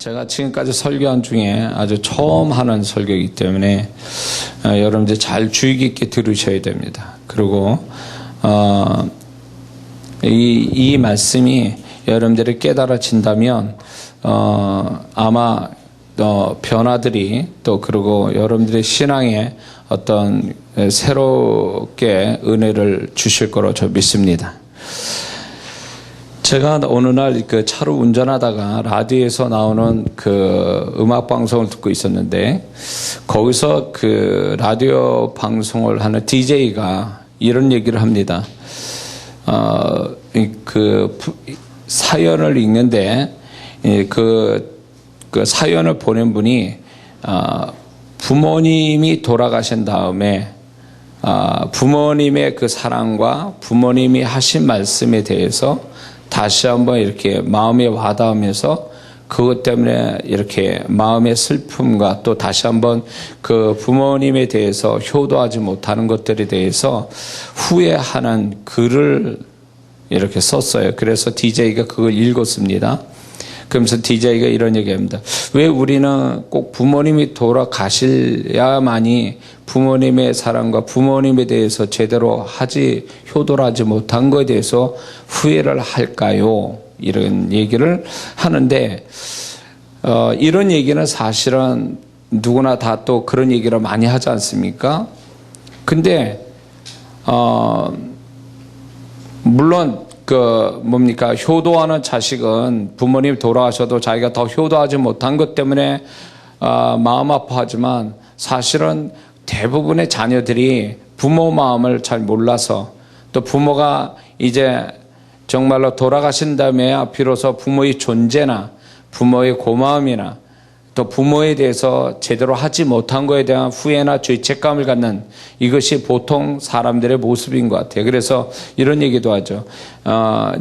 제가 지금까지 설교한 중에 아주 처음 하는 설교이기 때문에 여러분들 잘 주의 깊게 들으셔야 됩니다. 그리고 이 말씀이 여러분들이 깨달아진다면 아마 변화들이 또 그리고 여러분들의 신앙에 어떤 새롭게 은혜를 주실 거로 저 믿습니다. 제가 어느 날 그 차로 운전하다가 라디오에서 나오는 그 음악 방송을 듣고 있었는데 거기서 그 라디오 방송을 하는 DJ가 이런 얘기를 합니다. 그 사연을 읽는데 그 사연을 보낸 분이 부모님이 돌아가신 다음에 부모님의 그 사랑과 부모님이 하신 말씀에 대해서 다시 한번 이렇게 마음에 와닿으면서 그것 때문에 이렇게 마음의 슬픔과 또 다시 한번 그 부모님에 대해서 효도하지 못하는 것들에 대해서 후회하는 글을 이렇게 썼어요. 그래서 DJ가 그걸 읽었습니다. 그러면서 DJ가 이런 얘기합니다. 왜 우리는 꼭 부모님이 돌아가셔야만이 부모님의 사랑과 부모님에 대해서 제대로 효도를 하지 못한 것에 대해서 후회를 할까요? 이런 얘기를 하는데 이런 얘기는 사실은 누구나 다 또 그런 얘기를 많이 하지 않습니까? 근데 물론 효도하는 자식은 부모님 돌아가셔도 자기가 더 효도하지 못한 것 때문에 마음 아파하지만 사실은 대부분의 자녀들이 부모 마음을 잘 몰라서 또 부모가 이제 정말로 돌아가신 다음에 비로소 부모의 존재나 부모의 고마움이나 또 부모에 대해서 제대로 하지 못한 것에 대한 후회나 죄책감을 갖는 이것이 보통 사람들의 모습인 것 같아요. 그래서 이런 얘기도 하죠.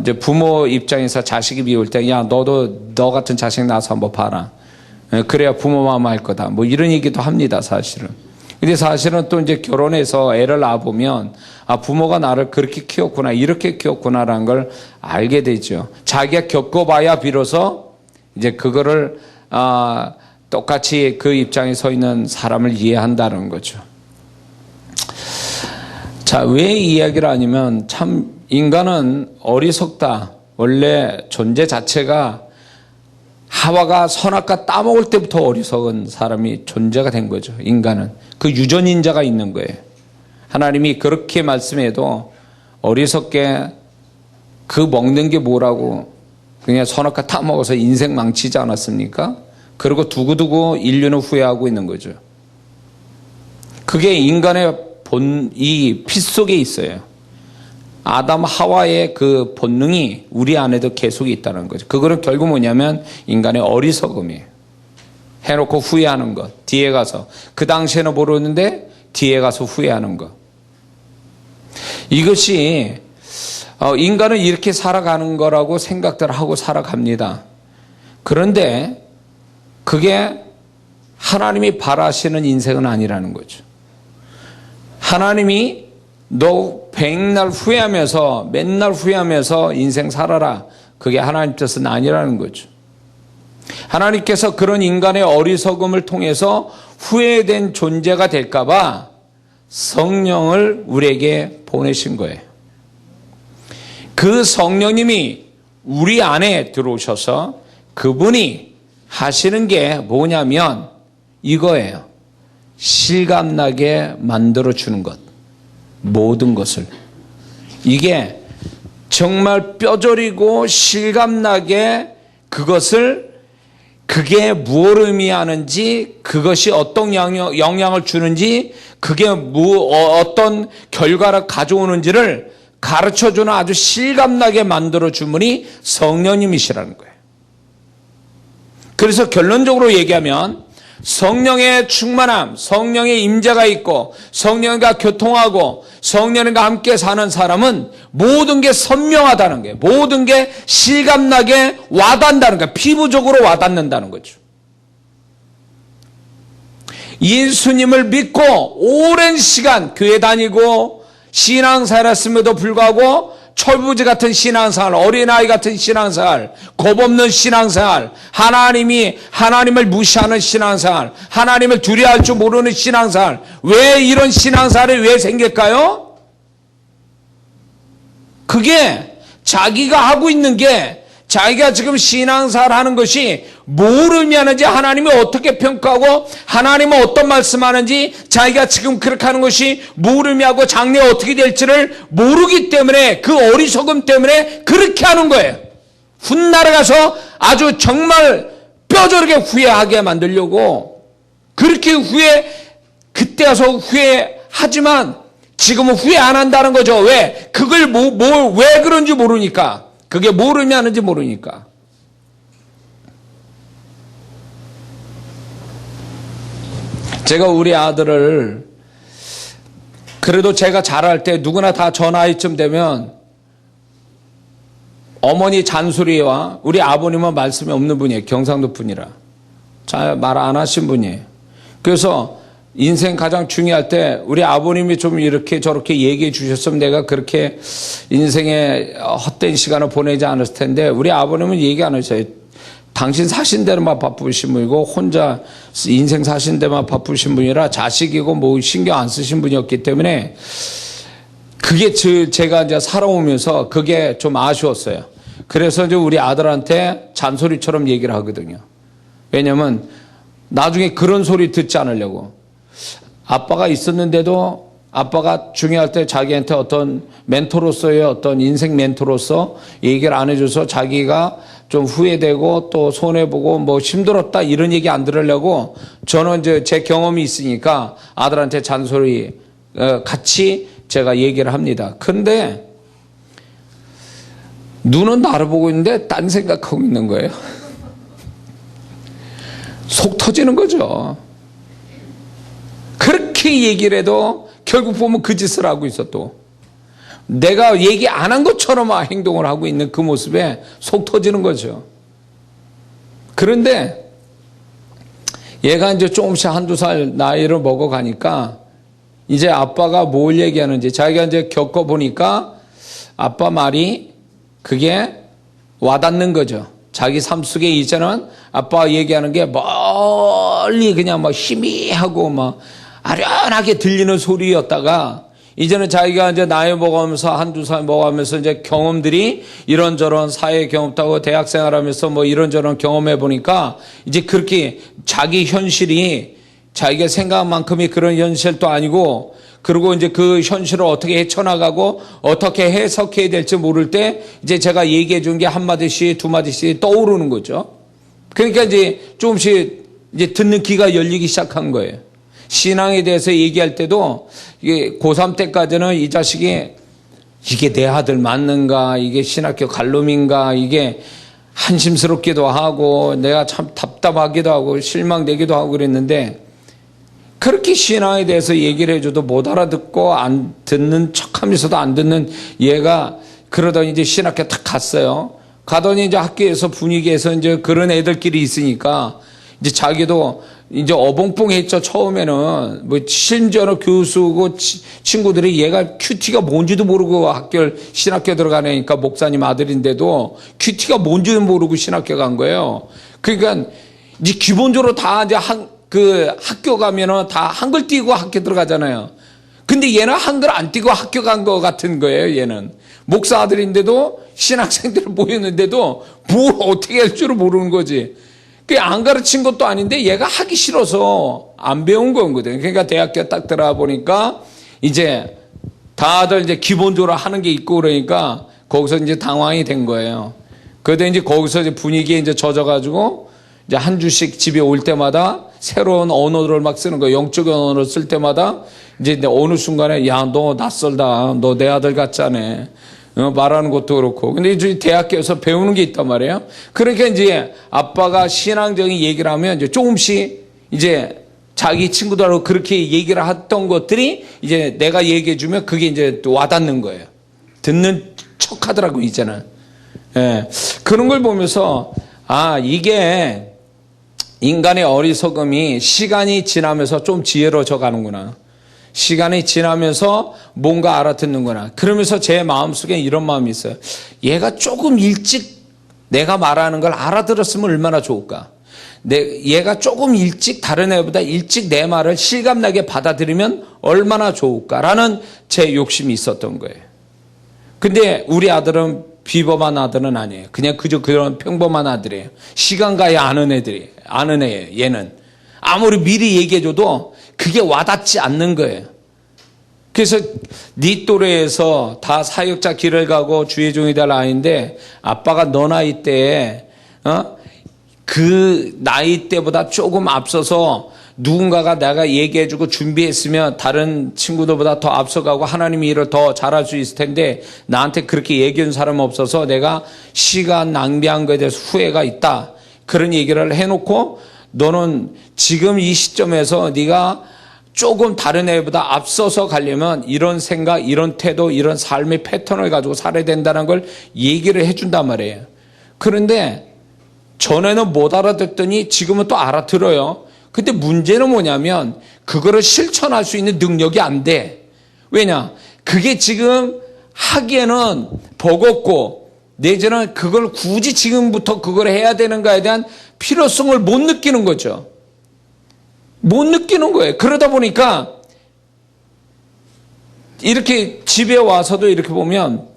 이제 부모 입장에서 자식이 미울 때, 야, 너도 너 같은 자식 낳아서 한번 봐라. 그래야 부모 마음 알 거다. 뭐 이런 얘기도 합니다, 사실은. 근데 사실은 또 이제 결혼해서 애를 낳아보면, 부모가 나를 그렇게 키웠구나, 이렇게 키웠구나라는 걸 알게 되죠. 자기가 겪어봐야 비로소 이제 그거를, 똑같이 그 입장에 서 있는 사람을 이해한다는 거죠. 자, 왜 이 이야기를 하냐면 참 인간은 어리석다. 원래 존재 자체가 하와가 선악과 따먹을 때부터 어리석은 사람이 존재가 된 거죠. 인간은. 그 유전인자가 있는 거예요. 하나님이 그렇게 말씀해도 어리석게 그 먹는 게 뭐라고 그냥 선악과 따먹어서 인생 망치지 않았습니까? 그리고 두고두고 인류는 후회하고 있는 거죠. 그게 인간의 이 피 속에 있어요. 아담 하와의 그 본능이 우리 안에도 계속 있다는 거죠. 그거는 결국 뭐냐면 인간의 어리석음이에요. 해놓고 후회하는 것. 뒤에 가서. 그 당시에는 모르는데 뒤에 가서 후회하는 것. 이것이 인간은 이렇게 살아가는 거라고 생각들 하고 살아갑니다. 그런데 그게 하나님이 바라시는 인생은 아니라는 거죠. 하나님이 너 백날 후회하면서 맨날 후회하면서 인생 살아라. 그게 하나님 뜻은 아니라는 거죠. 하나님께서 그런 인간의 어리석음을 통해서 후회된 존재가 될까 봐 성령을 우리에게 보내신 거예요. 그 성령님이 우리 안에 들어오셔서 그분이 하시는 게 뭐냐면 이거예요. 실감나게 만들어주는 것. 모든 것을. 이게 정말 뼈저리고 실감나게 그게 무엇을 의미하는지, 그것이 어떤 영향을 주는지, 그게 어떤 결과를 가져오는지를 가르쳐주는 아주 실감나게 만들어준 분이 성령님이시라는 거예요. 그래서 결론적으로 얘기하면 성령의 충만함, 성령의 임재가 있고 성령과 교통하고 성령과 함께 사는 사람은 모든 게 선명하다는 거예요. 모든 게 실감나게 와닿는다는 거예요. 피부적으로 와닿는다는 거죠. 예수님을 믿고 오랜 시간 교회 다니고 신앙생활 했음에도 불구하고 철부지 같은 신앙생활, 어린아이 같은 신앙생활, 겁없는 신앙생활, 하나님을 무시하는 신앙생활, 하나님을 두려워할 줄 모르는 신앙생활. 왜 이런 신앙생활이 왜 생길까요? 그게 자기가 하고 있는 게, 자기가 지금 신앙생활 하는 것이 뭘 의미하는지, 하나님이 어떻게 평가하고 하나님은 어떤 말씀하는지, 자기가 지금 그렇게 하는 것이 뭘 의미하고 장래에 어떻게 될지를 모르기 때문에, 그 어리석음 때문에 그렇게 하는 거예요. 훗날에 가서 아주 정말 뼈저리게 후회하게 만들려고 그렇게 그때 가서 후회하지만 지금은 후회 안 한다는 거죠. 왜? 그걸 왜 그런지 모르니까. 그게 뭘 의미하는지 모르니까. 제가 우리 아들을, 그래도 제가 자랄 때 누구나 다 저 나이쯤 되면 어머니 잔소리와 우리 아버님은 말씀이 없는 분이에요. 경상도 분이라. 잘 말 안 하신 분이에요. 그래서 인생 가장 중요할 때 우리 아버님이 좀 이렇게 저렇게 얘기해 주셨으면 내가 그렇게 인생에 헛된 시간을 보내지 않았을 텐데, 우리 아버님은 얘기 안 하셔요. 당신 사신 대로만 바쁘신 분이고 혼자 인생 사신 데만 바쁘신 분이라 자식이고 뭐 신경 안 쓰신 분이었기 때문에 그게 제가 이제 살아오면서 그게 좀 아쉬웠어요. 그래서 이제 우리 아들한테 잔소리처럼 얘기를 하거든요. 왜냐면 나중에 그런 소리 듣지 않으려고. 아빠가 있었는데도 아빠가 중요할 때 자기한테 어떤 멘토로서의 어떤 인생 멘토로서 얘기를 안 해줘서 자기가 좀 후회되고 또 손해보고 뭐 힘들었다 이런 얘기 안 들으려고 저는 이제 제 경험이 있으니까 아들한테 잔소리 같이 제가 얘기를 합니다. 근데 눈은 나를 보고 있는데 딴 생각하고 있는 거예요. 속 터지는 거죠. 그렇게 얘기를 해도 결국 보면 그 짓을 하고 있어. 또 내가 얘기 안 한 것처럼 행동을 하고 있는 그 모습에 속 터지는 거죠. 그런데 얘가 이제 조금씩 한두 살 나이를 먹어가니까 이제 아빠가 뭘 얘기하는지 자기가 이제 겪어보니까 아빠 말이 그게 와닿는 거죠. 자기 삶 속에 이제는 아빠가 얘기하는 게 멀리 그냥 막 희미하고 막 아련하게 들리는 소리였다가 이제는 자기가 이제 나이 먹으면서 한두 살 먹으면서 이제 경험들이 이런저런 사회 경험도 하고 대학 생활하면서 뭐 이런저런 경험해 보니까 이제 그렇게 자기 현실이 자기가 생각한 만큼의 그런 현실도 아니고, 그리고 이제 그 현실을 어떻게 헤쳐나가고 어떻게 해석해야 될지 모를 때 이제 제가 얘기해 준 게 한마디씩 두 마디씩 떠오르는 거죠. 그러니까 이제 조금씩 이제 듣는 귀가 열리기 시작한 거예요. 신앙에 대해서 얘기할 때도 이게 고3 때까지는 이 자식이 이게 내 아들 맞는가, 이게 신학교 갈놈인가, 이게 한심스럽기도 하고 내가 참 답답하기도 하고 실망되기도 하고 그랬는데, 그렇게 신앙에 대해서 얘기를 해줘도 못 알아듣고 안 듣는 척하면서도 안 듣는 얘가 그러더니 이제 신학교 딱 갔어요. 가더니 이제 학교에서 분위기에서 이제 그런 애들끼리 있으니까 이제 자기도 이제 어벙벙했죠. 처음에는 뭐 심지어는 교수고 친구들이 얘가 큐티가 뭔지도 모르고 신학교 들어가니까 목사님 아들인데도 큐티가 뭔지도 모르고 신학교 간 거예요. 그러니까 이제 기본적으로 다 이제 그 학교 가면은 다 한글 띄고 학교 들어가잖아요. 근데 얘는 한글 안 띄고 학교 간 거 같은 거예요. 얘는 목사 아들인데도 신학생들 모였는데도 뭘 어떻게 할 줄을 모르는 거지. 안 가르친 것도 아닌데 얘가 하기 싫어서 안 배운 거거든요. 그러니까 대학교 딱 들어가 보니까 이제 다들 이제 기본적으로 하는 게 있고 그러니까 거기서 이제 당황이 된 거예요. 그런데 이제 거기서 이제 분위기에 이제 젖어가지고 이제 한 주씩 집에 올 때마다 새로운 언어를 막 쓰는 거예요. 영적인 언어를 쓸 때마다 이제 어느 순간에 야, 너 낯설다. 너 내 아들 같잖아. 말하는 것도 그렇고. 근데 이제 대학교에서 배우는 게 있단 말이에요. 그러니까 이제 아빠가 신앙적인 얘기를 하면 이제 조금씩 이제 자기 친구들하고 그렇게 얘기를 했던 것들이 이제 내가 얘기해주면 그게 이제 또 와닿는 거예요. 듣는 척 하더라고, 이제는. 예. 그런 걸 보면서, 이게 인간의 어리석음이 시간이 지나면서 좀 지혜로워져 가는구나. 시간이 지나면서 뭔가 알아듣는구나. 그러면서 제 마음속에 이런 마음이 있어요. 얘가 조금 일찍 내가 말하는 걸 알아들었으면 얼마나 좋을까. 얘가 조금 일찍 다른 애보다 일찍 내 말을 실감나게 받아들이면 얼마나 좋을까라는 제 욕심이 있었던 거예요. 근데 우리 아들은 비범한 아들은 아니에요. 그냥 그저 그런 평범한 아들이에요. 시간 가야 아는 애예요. 얘는 아무리 미리 얘기해줘도 그게 와닿지 않는 거예요. 그래서 네 또래에서 다 사역자 길을 가고 주의 종이 될 아이인데 아빠가 너 나이 때에 그 나이 때보다 조금 앞서서 누군가가 내가 얘기해주고 준비했으면 다른 친구들보다 더 앞서가고 하나님의 일을 더 잘할 수 있을 텐데 나한테 그렇게 얘기한 사람 없어서 내가 시간 낭비한 것에 대해서 후회가 있다. 그런 얘기를 해놓고 너는 지금 이 시점에서 네가 조금 다른 애보다 앞서서 가려면 이런 생각, 이런 태도, 이런 삶의 패턴을 가지고 살아야 된다는 걸 얘기를 해준단 말이에요. 그런데 전에는 못 알아듣더니 지금은 또 알아들어요. 근데 문제는 뭐냐면 그거를 실천할 수 있는 능력이 안 돼. 왜냐? 그게 지금 하기에는 버겁고 내지는 그걸 굳이 지금부터 그걸 해야 되는가에 대한 필요성을 못 느끼는 거죠. 못 느끼는 거예요. 그러다 보니까 이렇게 집에 와서도 이렇게 보면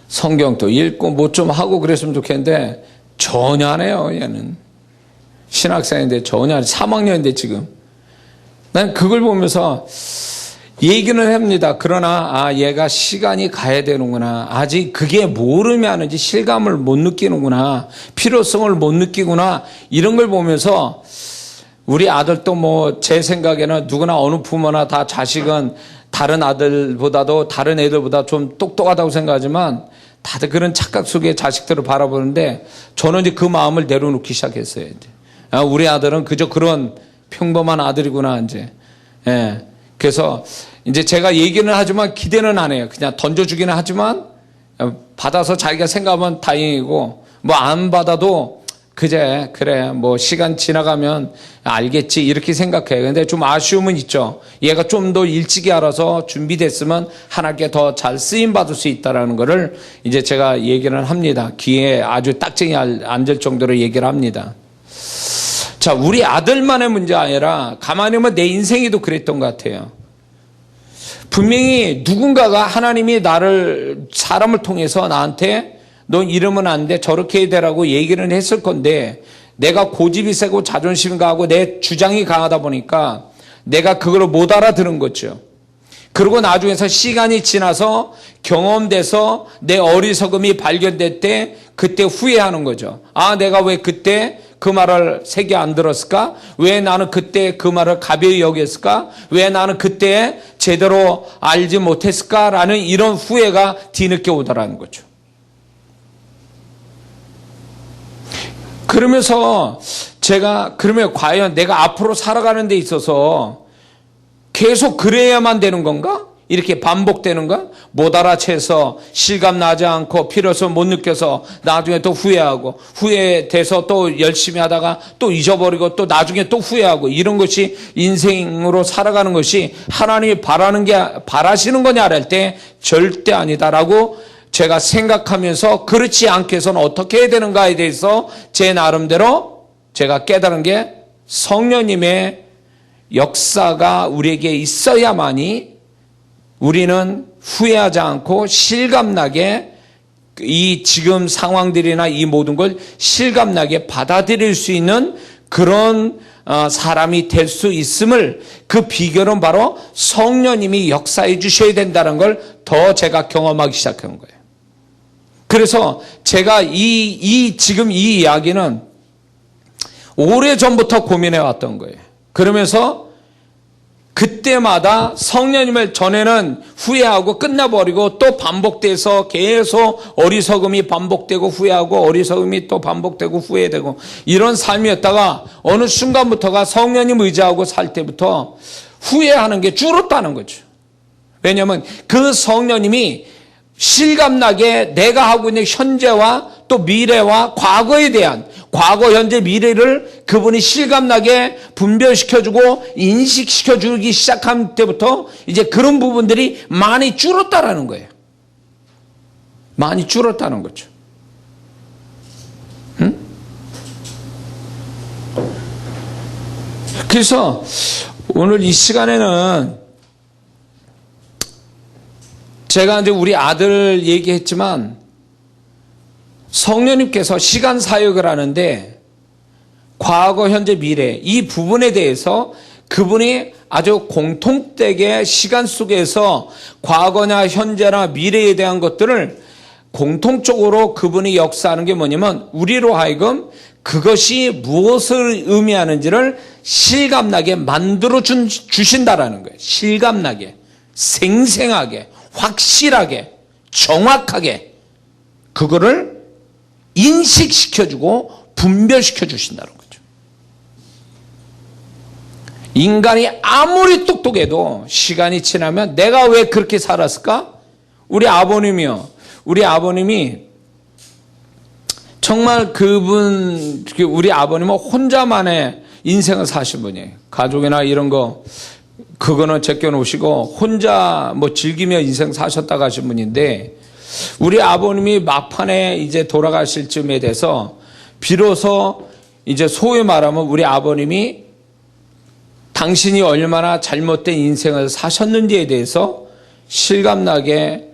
성경도 읽고 뭐 좀 하고 그랬으면 좋겠는데 전혀 안 해요. 얘는 신학생인데 전혀 안 해요. 3학년인데 지금 난 그걸 보면서 얘기는 합니다. 그러나 얘가 시간이 가야 되는구나. 아직 그게 모르면 하는지 실감을 못 느끼는구나. 필요성을 못 느끼구나. 이런 걸 보면서 우리 아들도 뭐 제 생각에는 누구나 어느 부모나 다 자식은 다른 아들보다도 다른 애들보다 좀 똑똑하다고 생각하지만 다들 그런 착각 속에 자식들을 바라보는데 저는 이제 그 마음을 내려놓기 시작했어요. 이제. 우리 아들은 그저 그런 평범한 아들이구나 이제. 예. 그래서 이제 제가 얘기는 하지만 기대는 안 해요. 그냥 던져주기는 하지만 받아서 자기가 생각하면 다행이고 뭐 안 받아도 그래 뭐 시간 지나가면 알겠지 이렇게 생각해요. 근데 좀 아쉬움은 있죠. 얘가 좀 더 일찍이 알아서 준비됐으면 하나님께 더 잘 쓰임 받을 수 있다라는 거를 이제 제가 얘기를 합니다. 귀에 아주 딱정이 앉을 정도로 얘기를 합니다. 자, 우리 아들만의 문제 아니라 가만히 보면 내 인생에도 그랬던 것 같아요. 분명히 누군가가 하나님이 사람을 통해서 나한테 너 이러면 안 돼. 저렇게 해야 되라고 얘기를 했을 건데 내가 고집이 세고 자존심이 강하고 내 주장이 강하다 보니까 내가 그걸 못 알아들은 거죠. 그리고 나중에서 시간이 지나서 경험돼서 내 어리석음이 발견될 때 그때 후회하는 거죠. 내가 왜 그때 그 말을 새겨 안 들었을까? 왜 나는 그때 그 말을 가벼이 여겼을까? 왜 나는 그때 제대로 알지 못했을까? 라는 이런 후회가 뒤늦게 오더라는 거죠. 그러면서 그러면 과연 내가 앞으로 살아가는 데 있어서 계속 그래야만 되는 건가? 이렇게 반복되는가? 못 알아채서 실감 나지 않고 필요성 못 느껴서 나중에 또 후회하고 후회돼서 또 열심히 하다가 또 잊어버리고 또 나중에 또 후회하고 이런 것이 인생으로 살아가는 것이 하나님이 바라시는 거냐 할 때 절대 아니다라고 제가 생각하면서 그렇지 않게 해서는 어떻게 해야 되는가에 대해서 제 나름대로 제가 깨달은 게 성령님의 역사가 우리에게 있어야만이 우리는 후회하지 않고 실감나게 이 지금 상황들이나 이 모든 걸 실감나게 받아들일 수 있는 그런 사람이 될 수 있음을 그 비결은 바로 성령님이 역사해 주셔야 된다는 걸 더 제가 경험하기 시작한 거예요. 그래서 제가 지금 이 이야기는 오래전부터 고민해 왔던 거예요. 그러면서 그때마다 성령님을 전에는 후회하고 끝나버리고 또 반복돼서 계속 어리석음이 반복되고 후회하고 어리석음이 또 반복되고 후회되고 이런 삶이었다가 어느 순간부터가 성령님 의지하고 살 때부터 후회하는 게 줄었다는 거죠. 왜냐하면 그 성령님이 실감나게 내가 하고 있는 현재와 또 미래와 과거에 대한 과거, 현재, 미래를 그분이 실감나게 분별시켜주고 인식시켜주기 시작한 때부터 이제 그런 부분들이 많이 줄었다라는 거예요. 많이 줄었다는 거죠. 응? 그래서 오늘 이 시간에는 제가 이제 우리 아들 얘기했지만 성령님께서 시간 사역을 하는데 과거, 현재, 미래 이 부분에 대해서 그분이 아주 공통되게 시간 속에서 과거나 현재나 미래에 대한 것들을 공통적으로 그분이 역사하는 게 뭐냐면 우리로 하여금 그것이 무엇을 의미하는지를 실감나게 만들어 주신다라는 거예요. 실감나게, 생생하게, 확실하게, 정확하게 그거를 인식시켜주고 분별시켜 주신다는 거죠. 인간이 아무리 똑똑해도 시간이 지나면 내가 왜 그렇게 살았을까? 우리 아버님이 정말 우리 아버님은 혼자만의 인생을 사신 분이에요. 가족이나 이런 거 그거는 제껴놓으시고 혼자 즐기며 인생 사셨다 가신 분인데 우리 아버님이 막판에 이제 돌아가실 쯤에 돼서 비로소 이제 소위 말하면 우리 아버님이 당신이 얼마나 잘못된 인생을 사셨는지에 대해서 실감나게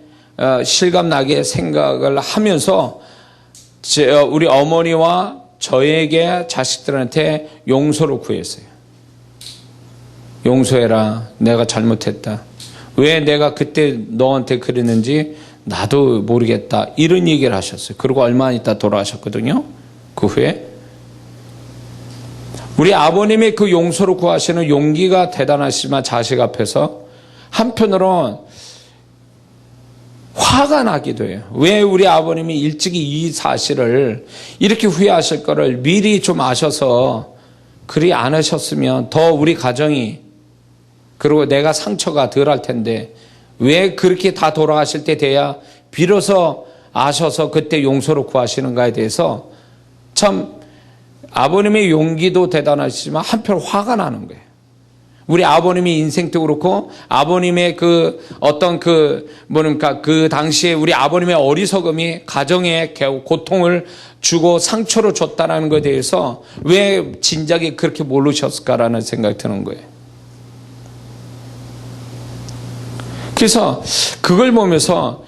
생각을 하면서 우리 어머니와 저에게 자식들한테 용서를 구했어요. 용서해라. 내가 잘못했다. 왜 내가 그때 너한테 그랬는지 나도 모르겠다. 이런 얘기를 하셨어요. 그리고 얼마 있다 돌아가셨거든요. 그 후에. 우리 아버님의 그 용서를 구하시는 용기가 대단하시지만 자식 앞에서 한편으로는 화가 나기도 해요. 왜 우리 아버님이 일찍이 이 사실을 이렇게 후회하실 거를 미리 좀 아셔서 그리 안 하셨으면 더 우리 가정이 그리고 내가 상처가 덜 할 텐데 왜 그렇게 다 돌아가실 때 돼야 비로소 아셔서 그때 용서를 구하시는가에 대해서 참 아버님의 용기도 대단하시지만 한편 화가 나는 거예요. 우리 아버님의 인생도 그렇고 아버님의 그 당시에 우리 아버님의 어리석음이 가정에 고통을 주고 상처를 줬다는 것에 대해서 왜 진작에 그렇게 모르셨을까라는 생각이 드는 거예요. 그래서 그걸 보면서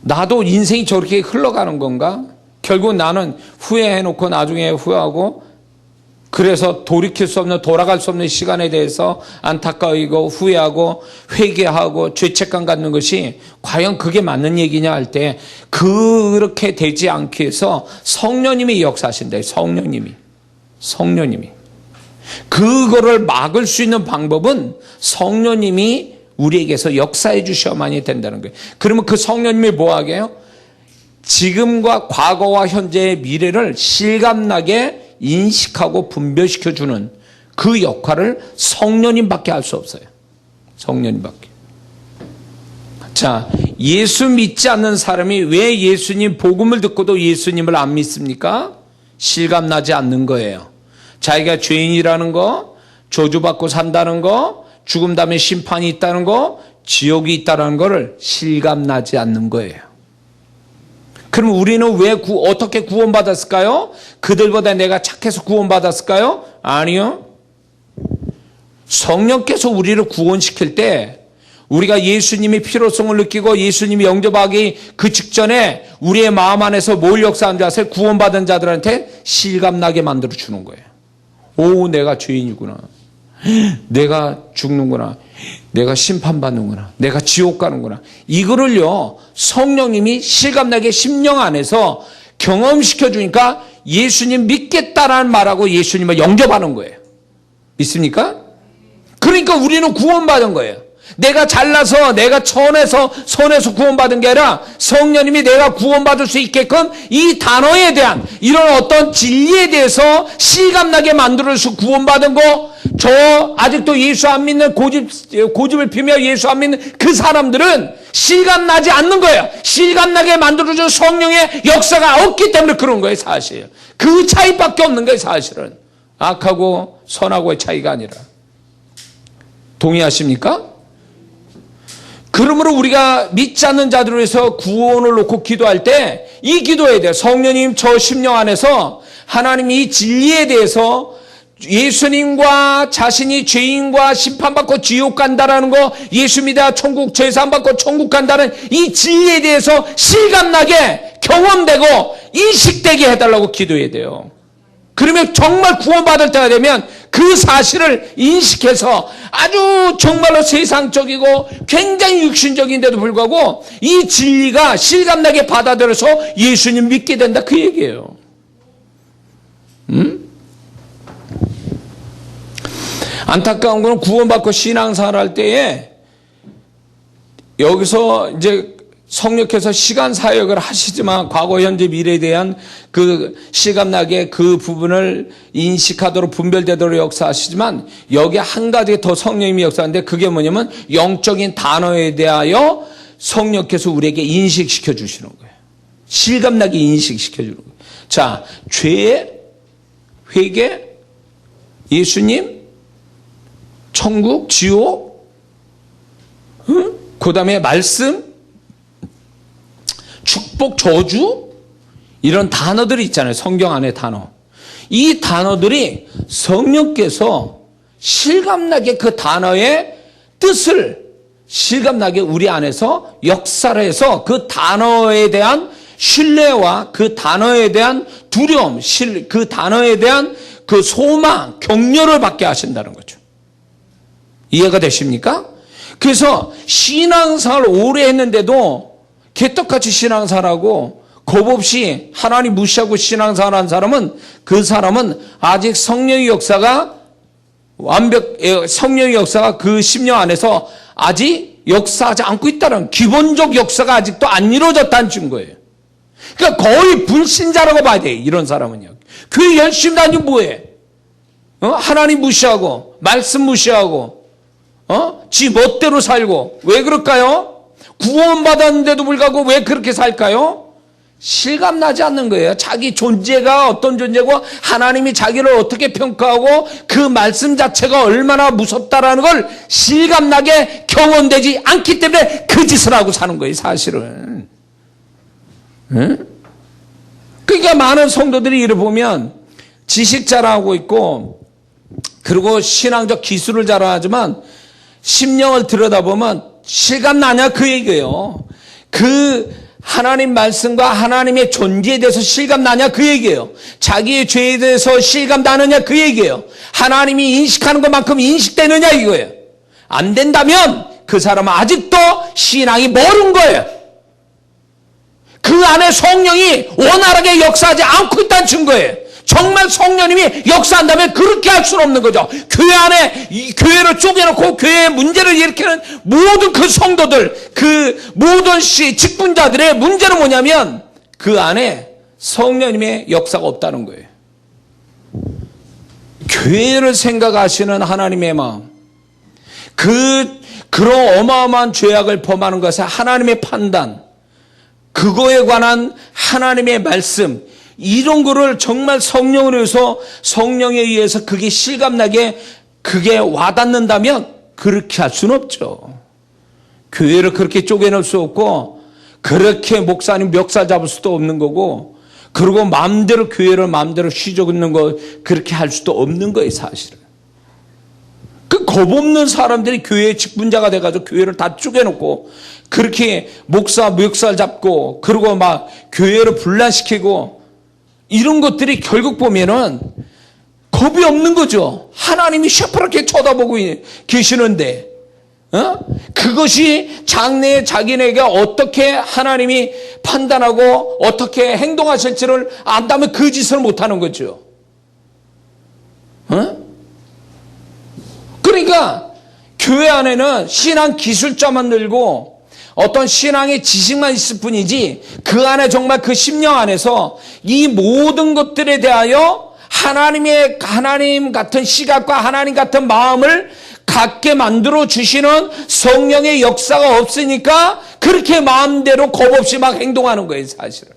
나도 인생이 저렇게 흘러가는 건가? 결국 나는 후회해놓고 나중에 후회하고 그래서 돌이킬 수 없는 돌아갈 수 없는 시간에 대해서 안타까워하고 후회하고 회개하고 죄책감 갖는 것이 과연 그게 맞는 얘기냐 할 때 그렇게 되지 않기 위해서 성령님이 역사하신다. 성령님이 그거를 막을 수 있는 방법은 성령님이 우리에게서 역사해 주셔야만이 된다는 거예요. 그러면 그 성령님이 뭐 하게 해요? 지금과 과거와 현재의 미래를 실감나게 인식하고 분별시켜주는 그 역할을 성령님밖에 할 수 없어요. 성령님밖에. 자, 예수 믿지 않는 사람이 왜 예수님 복음을 듣고도 예수님을 안 믿습니까? 실감나지 않는 거예요. 자기가 죄인이라는 거, 저주받고 산다는 거, 죽음 다음에 심판이 있다는 거, 지옥이 있다는 거를 실감나지 않는 거예요. 그럼 우리는 왜 어떻게 구원받았을까요? 그들보다 내가 착해서 구원받았을까요? 아니요. 성령께서 우리를 구원시킬 때 우리가 예수님의 필요성을 느끼고 예수님이 영접하기 그 직전에 우리의 마음 안에서 뭘 역사한 줄 아세요? 구원받은 자들한테 실감나게 만들어주는 거예요. 오, 내가 죄인이구나. 내가 죽는구나. 내가 심판받는구나. 내가 지옥 가는구나. 이거를요, 성령님이 실감나게 심령 안에서 경험시켜 주니까 예수님 믿겠다라는 말하고 예수님을 영접하는 거예요. 믿습니까? 그러니까 우리는 구원받은 거예요. 내가 잘나서 내가 천에서 선에서 구원받은 게 아니라 성령님이 내가 구원받을 수 있게끔 이 단어에 대한 이런 어떤 진리에 대해서 실감나게 만들어서 구원받은 거, 저 아직도 예수 안 믿는 고집을 피며 예수 안 믿는 그 사람들은 실감나지 않는 거예요. 실감나게 만들어준 성령의 역사가 없기 때문에 그런 거예요, 사실. 그 차이밖에 없는 거예요, 사실은. 악하고 선하고의 차이가 아니라. 동의하십니까? 그러므로 우리가 믿지 않는 자들을 위해서 구원을 놓고 기도할 때 이 기도해야 돼요. 성령님 저 심령 안에서 하나님이 이 진리에 대해서 예수님과 자신이 죄인과 심판받고 지옥 간다라는 거, 예수 믿어야 천국 죄사함받고 천국 간다는 이 진리에 대해서 실감나게 경험되고 인식되게 해달라고 기도해야 돼요. 그러면 정말 구원받을 때가 되면 그 사실을 인식해서 아주 정말로 세상적이고 굉장히 육신적인데도 불구하고 이 진리가 실감나게 받아들여서 예수님 믿게 된다, 그 얘기예요. 안타까운 건 구원받고 신앙생활 할 때에 여기서 이제 성령께서 시간 사역을 하시지만 과거, 현재, 미래에 대한 그 실감나게 그 부분을 인식하도록 분별되도록 역사하시지만 여기에 한 가지 더 성령님이 역사하는데 그게 뭐냐면 영적인 단어에 대하여 성령께서 우리에게 인식시켜 주시는 거예요. 실감나게 인식시켜 주는 거예요. 자, 죄, 회개, 예수님, 천국, 지옥, 그 다음에 말씀, 축복, 저주, 이런 단어들이 있잖아요. 성경 안에 단어. 이 단어들이 성령께서 실감나게 그 단어의 뜻을 실감나게 우리 안에서 역사를 해서 그 단어에 대한 신뢰와 그 단어에 대한 두려움, 그 단어에 대한 그 소망, 격려를 받게 하신다는 거죠. 이해가 되십니까? 그래서 신앙생활을 오래 했는데도 개떡같이 신앙생활하고 겁 없이 하나님 무시하고 신앙생활하는 사람은 그 사람은 아직 성령의 역사가 성령의 역사가 그 심령 안에서 아직 역사하지 않고 있다는 기본적 역사가 아직도 안 이루어졌다는 증거예요. 그러니까 거의 불신자라고 봐야 돼, 이런 사람은요. 교회 열심히 다니고 뭐해? 하나님 무시하고 말씀 무시하고 지 멋대로 살고. 왜 그럴까요? 구원받았는데도 불구하고 왜 그렇게 살까요? 실감나지 않는 거예요. 자기 존재가 어떤 존재고 하나님이 자기를 어떻게 평가하고 그 말씀 자체가 얼마나 무섭다라는 걸 실감나게 경험되지 않기 때문에 그 짓을 하고 사는 거예요, 사실은. 응? 그러니까 많은 성도들이 이를 보면 지식 자랑하고 있고 그리고 신앙적 기술을 자랑하지만 심령을 들여다보면 실감나냐, 그 얘기예요. 그 하나님 말씀과 하나님의 존재에 대해서 실감나냐, 그 얘기예요. 자기의 죄에 대해서 실감나느냐, 그 얘기예요. 하나님이 인식하는 것만큼 인식되느냐, 이거예요. 안 된다면 그 사람은 아직도 신앙이 멀은 거예요. 그 안에 성령이 원활하게 역사하지 않고 있다는 증거예요. 정말 성령님이 역사한다면 그렇게 할 수는 없는 거죠. 교회 안에 이 교회를 쪼개놓고 교회의 문제를 일으키는 모든 그 성도들, 그 모든 직분자들의 문제는 뭐냐면 그 안에 성령님의 역사가 없다는 거예요. 교회를 생각하시는 하나님의 마음, 그런 어마어마한 죄악을 범하는 것에 하나님의 판단, 그거에 관한 하나님의 말씀, 이런 거를 정말 성령으로 해서 성령에 의해서 그게 실감나게 그게 와닿는다면 그렇게 할 수는 없죠. 교회를 그렇게 쪼개낼 수 없고 그렇게 목사님 멱살 잡을 수도 없는 거고 그리고 마음대로 교회를 마음대로 휘저는 거 그렇게 할 수도 없는 거예요, 사실은. 그 겁없는 사람들이 교회의 직분자가 돼가지고 교회를 다 쪼개놓고 그렇게 목사 멱살 잡고 그리고 막 교회를 분란시키고 이런 것들이 결국 보면은 겁이 없는 거죠. 하나님이 시퍼렇게 쳐다보고 계시는데, 그것이 장래에 자기네에게 어떻게 하나님이 판단하고 어떻게 행동하실지를 안다면 그 짓을 못하는 거죠. 그러니까 교회 안에는 신앙 기술자만 늘고 어떤 신앙의 지식만 있을 뿐이지 그 안에 정말 그 심령 안에서 이 모든 것들에 대하여 하나님 같은 시각과 하나님 같은 마음을 갖게 만들어 주시는 성령의 역사가 없으니까 그렇게 마음대로 겁 없이 막 행동하는 거예요, 사실은.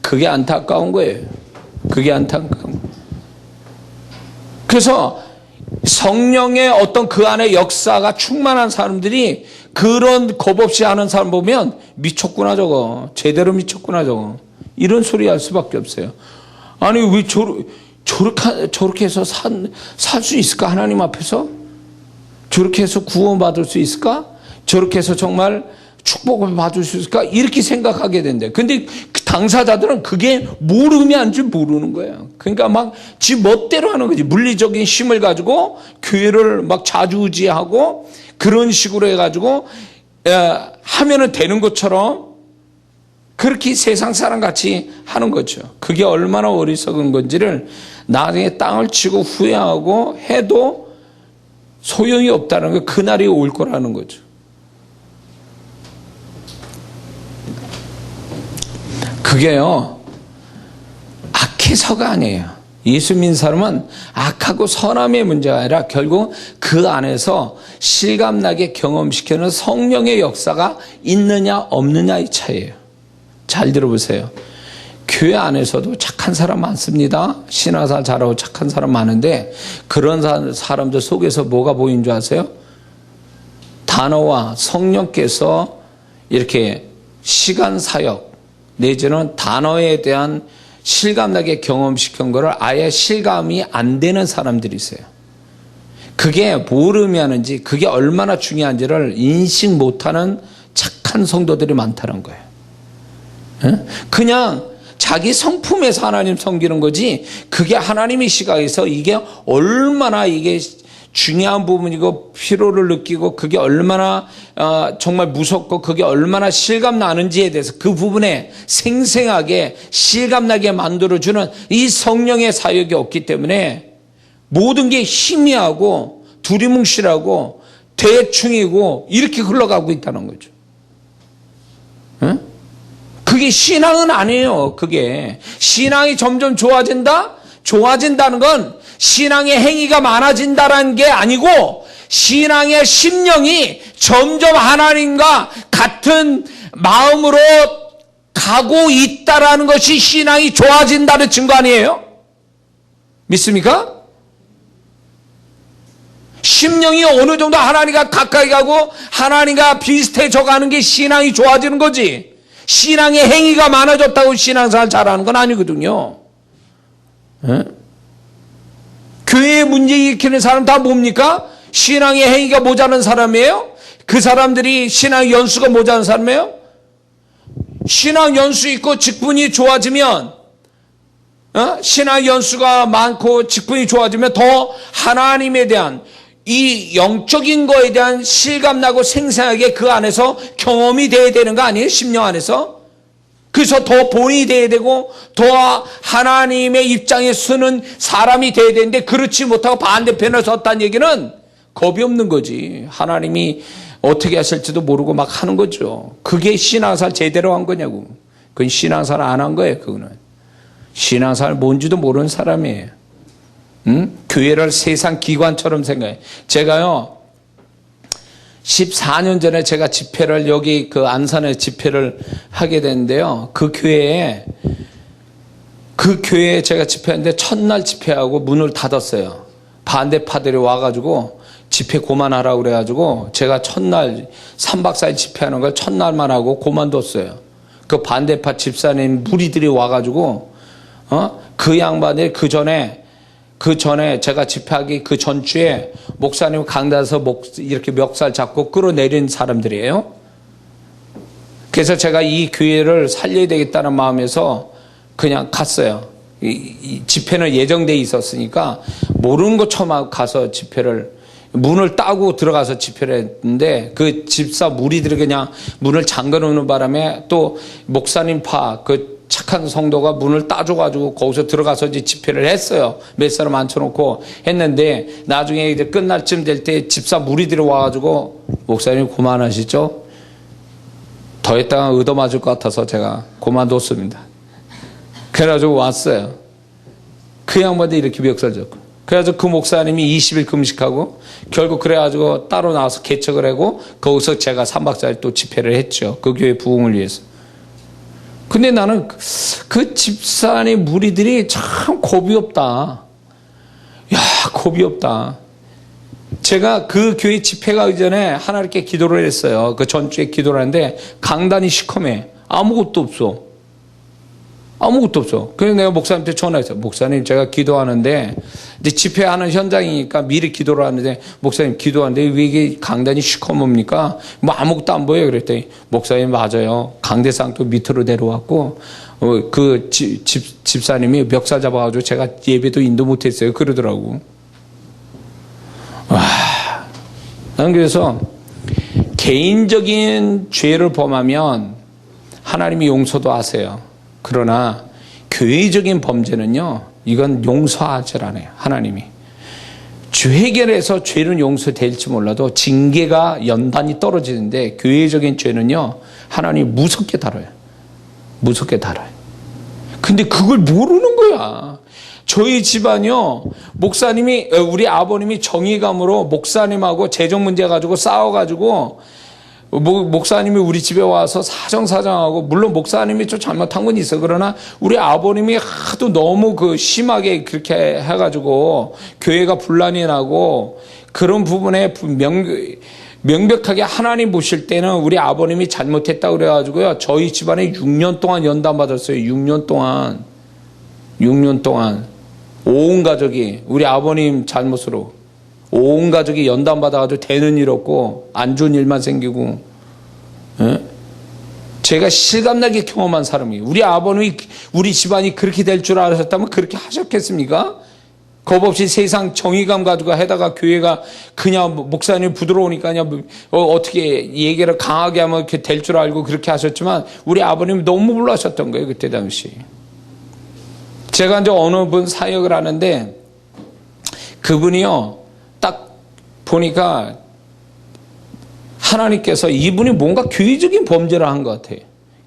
그게 안타까운 거예요. 그게 안타까운 거예요. 그래서 성령의 어떤 그 안에 역사가 충만한 사람들이 그런 겁 없이 하는 사람 보면 미쳤구나 저거. 제대로 미쳤구나 저거. 이런 소리 할 수밖에 없어요. 아니 왜 저렇게 해서 살 수 있을까? 하나님 앞에서? 저렇게 해서 구원받을 수 있을까? 저렇게 해서 정말 축복을 받을 수 있을까? 이렇게 생각하게 된대. 근데 그 당사자들은 그게 뭘 의미하는지 모르는 거예요. 그러니까 막 지 멋대로 하는 거지. 물리적인 힘을 가지고 교회를 막 좌지우지하고 그런 식으로 해가지고 하면은 되는 것처럼 그렇게 세상 사람 같이 하는 거죠. 그게 얼마나 어리석은 건지를 나중에 땅을 치고 후회하고 해도 소용이 없다는 거, 그날이 올 거라는 거죠. 그게요, 악해서가 아니에요. 예수 믿는 사람은 악하고 선함의 문제가 아니라 결국 그 안에서 실감나게 경험시키는 성령의 역사가 있느냐 없느냐의 차이예요. 잘 들어보세요. 교회 안에서도 착한 사람 많습니다. 신앙생활 잘하고 착한 사람 많은데 그런 사람들 속에서 뭐가 보이는 줄 아세요? 단어와 성령께서 이렇게 시간 사역 내지는 단어에 대한 실감나게 경험시킨 거를 아예 실감이 안 되는 사람들이 있어요. 그게 뭘 의미하는지, 그게 얼마나 중요한지를 인식 못하는 착한 성도들이 많다는 거예요. 그냥 자기 성품에서 하나님 섬기는 거지, 그게 하나님의 시각에서 이게 얼마나 이게 중요한 부분이고 필요를 느끼고 그게 얼마나 정말 무섭고 그게 얼마나 실감나는지에 대해서 그 부분에 생생하게 실감나게 만들어주는 이 성령의 사역이 없기 때문에 모든 게 희미하고 두리뭉실하고 대충이고 이렇게 흘러가고 있다는 거죠. 응? 그게 신앙은 아니에요. 그게 신앙이 점점 좋아진다는 건 신앙의 행위가 많아진다는 게 아니고 신앙의 심령이 점점 하나님과 같은 마음으로 가고 있다라는 것이 신앙이 좋아진다는 증거 아니에요? 믿습니까? 심령이 어느 정도 하나님과 가까이 가고 하나님과 비슷해져 가는 게 신앙이 좋아지는 거지. 신앙의 행위가 많아졌다고 신앙생활 잘하는 건 아니거든요. 에? 교회에 문제 일으키는 사람 다 뭡니까? 신앙의 행위가 모자란 사람이에요? 그 사람들이 신앙 연수가 모자란 사람이에요? 신앙 연수 있고 직분이 좋아지면 신앙 연수가 많고 직분이 좋아지면 더 하나님에 대한 이 영적인 거에 대한 실감나고 생생하게 그 안에서 경험이 돼야 되는 거 아니에요? 심령 안에서. 그래서 더 본이 돼야 되고 더 하나님의 입장에 서는 사람이 돼야 되는데 그렇지 못하고 반대편에 섰다는 얘기는 겁이 없는 거지. 하나님이 어떻게 하실지도 모르고 막 하는 거죠. 그게 신앙생활 제대로 한 거냐고. 그건 신앙생활 안 한 거예요. 그거는 신앙생활 뭔지도 모르는 사람이에요. 교회를 세상 기관처럼 생각해. 제가요 14년 전에 제가 집회를 여기 그 안산에 집회를 하게 됐는데요. 그 교회에 제가 집회했는데 첫날 집회하고 문을 닫았어요. 반대파들이 와가지고 집회 그만하라고 그래가지고 제가 첫날 3박 4일 집회하는 걸 첫날만 하고 그만뒀어요. 그 반대파 집사님 무리들이 와가지고 그 양반이 그 전에 제가 집회하기 그 전주에 목사님 강단에서 이렇게 멱살 잡고 끌어내린 사람들이에요. 그래서 제가 이 교회를 살려야 되겠다는 마음에서 그냥 갔어요. 이 집회는 예정돼 있었으니까 모르는 것처럼 가서 집회를 문을 따고 들어가서 집회를 했는데 그 집사 무리들이 그냥 문을 잠궈 놓는 바람에 또 목사님 파 그 착한 성도가 문을 따줘가지고 거기서 들어가서 이제 집회를 했어요. 몇 사람 앉혀놓고 했는데 나중에 이제 끝날 쯤 될 때 집사 무리들이 와가지고 목사님 그만하시죠? 더 했다가 얻어맞을 것 같아서 제가 그만뒀습니다. 그래가지고 왔어요. 그 양반도 이렇게 멱살 잡고. 그래가지고 그 목사님이 20일 금식하고 결국 그래가지고 따로 나와서 개척을 하고 거기서 제가 3박자를 또 집회를 했죠. 그 교회 부흥을 위해서. 근데 나는 그 집사님 무리들이 참 겁이 없다. 야, 겁이 없다. 제가 그 교회 집회 가기 전에 하나님께 기도를 했어요. 그 전주에 기도를 하는데 강단이 시커매. 아무것도 없어. 아무것도 없어. 그래서 내가 목사님한테 전화했어요. 목사님, 제가 기도하는데, 이제 집회하는 현장이니까 미리 기도를 하는데, 목사님 기도하는데 왜 이게 강단이 시커멉니까? 뭐 아무것도 안 보여요. 그랬더니, 목사님 맞아요. 강대상도 밑으로 내려왔고, 그 집사님이 멱살 잡아가지고 제가 예배도 인도 못했어요. 그러더라고. 와. 난 그래서 개인적인 죄를 범하면 하나님이 용서도 하세요. 그러나 교회적인 범죄는요, 이건 용서하지 않아요. 하나님이. 죄 해결해서 죄는 용서될지 몰라도 징계가 연단이 떨어지는데 교회적인 죄는요, 하나님이 무섭게 다뤄요. 무섭게 다뤄요. 근데 그걸 모르는 거야. 저희 집안이요, 목사님이, 우리 아버님이 정의감으로 목사님하고 재정 문제 가지고 싸워가지고 목사님이 우리 집에 와서 사정사정하고, 물론 목사님이 좀 잘못한 건 있어. 그러나 우리 아버님이 하도 너무 심하게 그렇게 해가지고 교회가 분란이 나고, 그런 부분에 명백하게 하나님 보실 때는 우리 아버님이 잘못했다고 그래가지고요, 저희 집안에 6년 동안 연단 받았어요. 6년 동안. 6년 동안. 온 가족이 우리 아버님 잘못으로. 온 가족이 연단 받아가지고 되는 일 없고 안 좋은 일만 생기고, 예? 제가 실감나게 경험한 사람이에요. 우리 아버님이 우리 집안이 그렇게 될 줄 알았다면 그렇게 하셨겠습니까? 겁 없이 세상 정의감 가지고 해다가 교회가 그냥 목사님 부드러우니까 그냥 어떻게 얘기를 강하게 하면 이렇게 될 줄 알고 그렇게 하셨지만 우리 아버님이 너무 불라셨던 거예요. 그때 당시. 제가 이제 어느 분 사역을 하는데 그분이요, 딱 보니까 하나님께서 이분이 뭔가 교회적인 범죄를 한 것 같아요.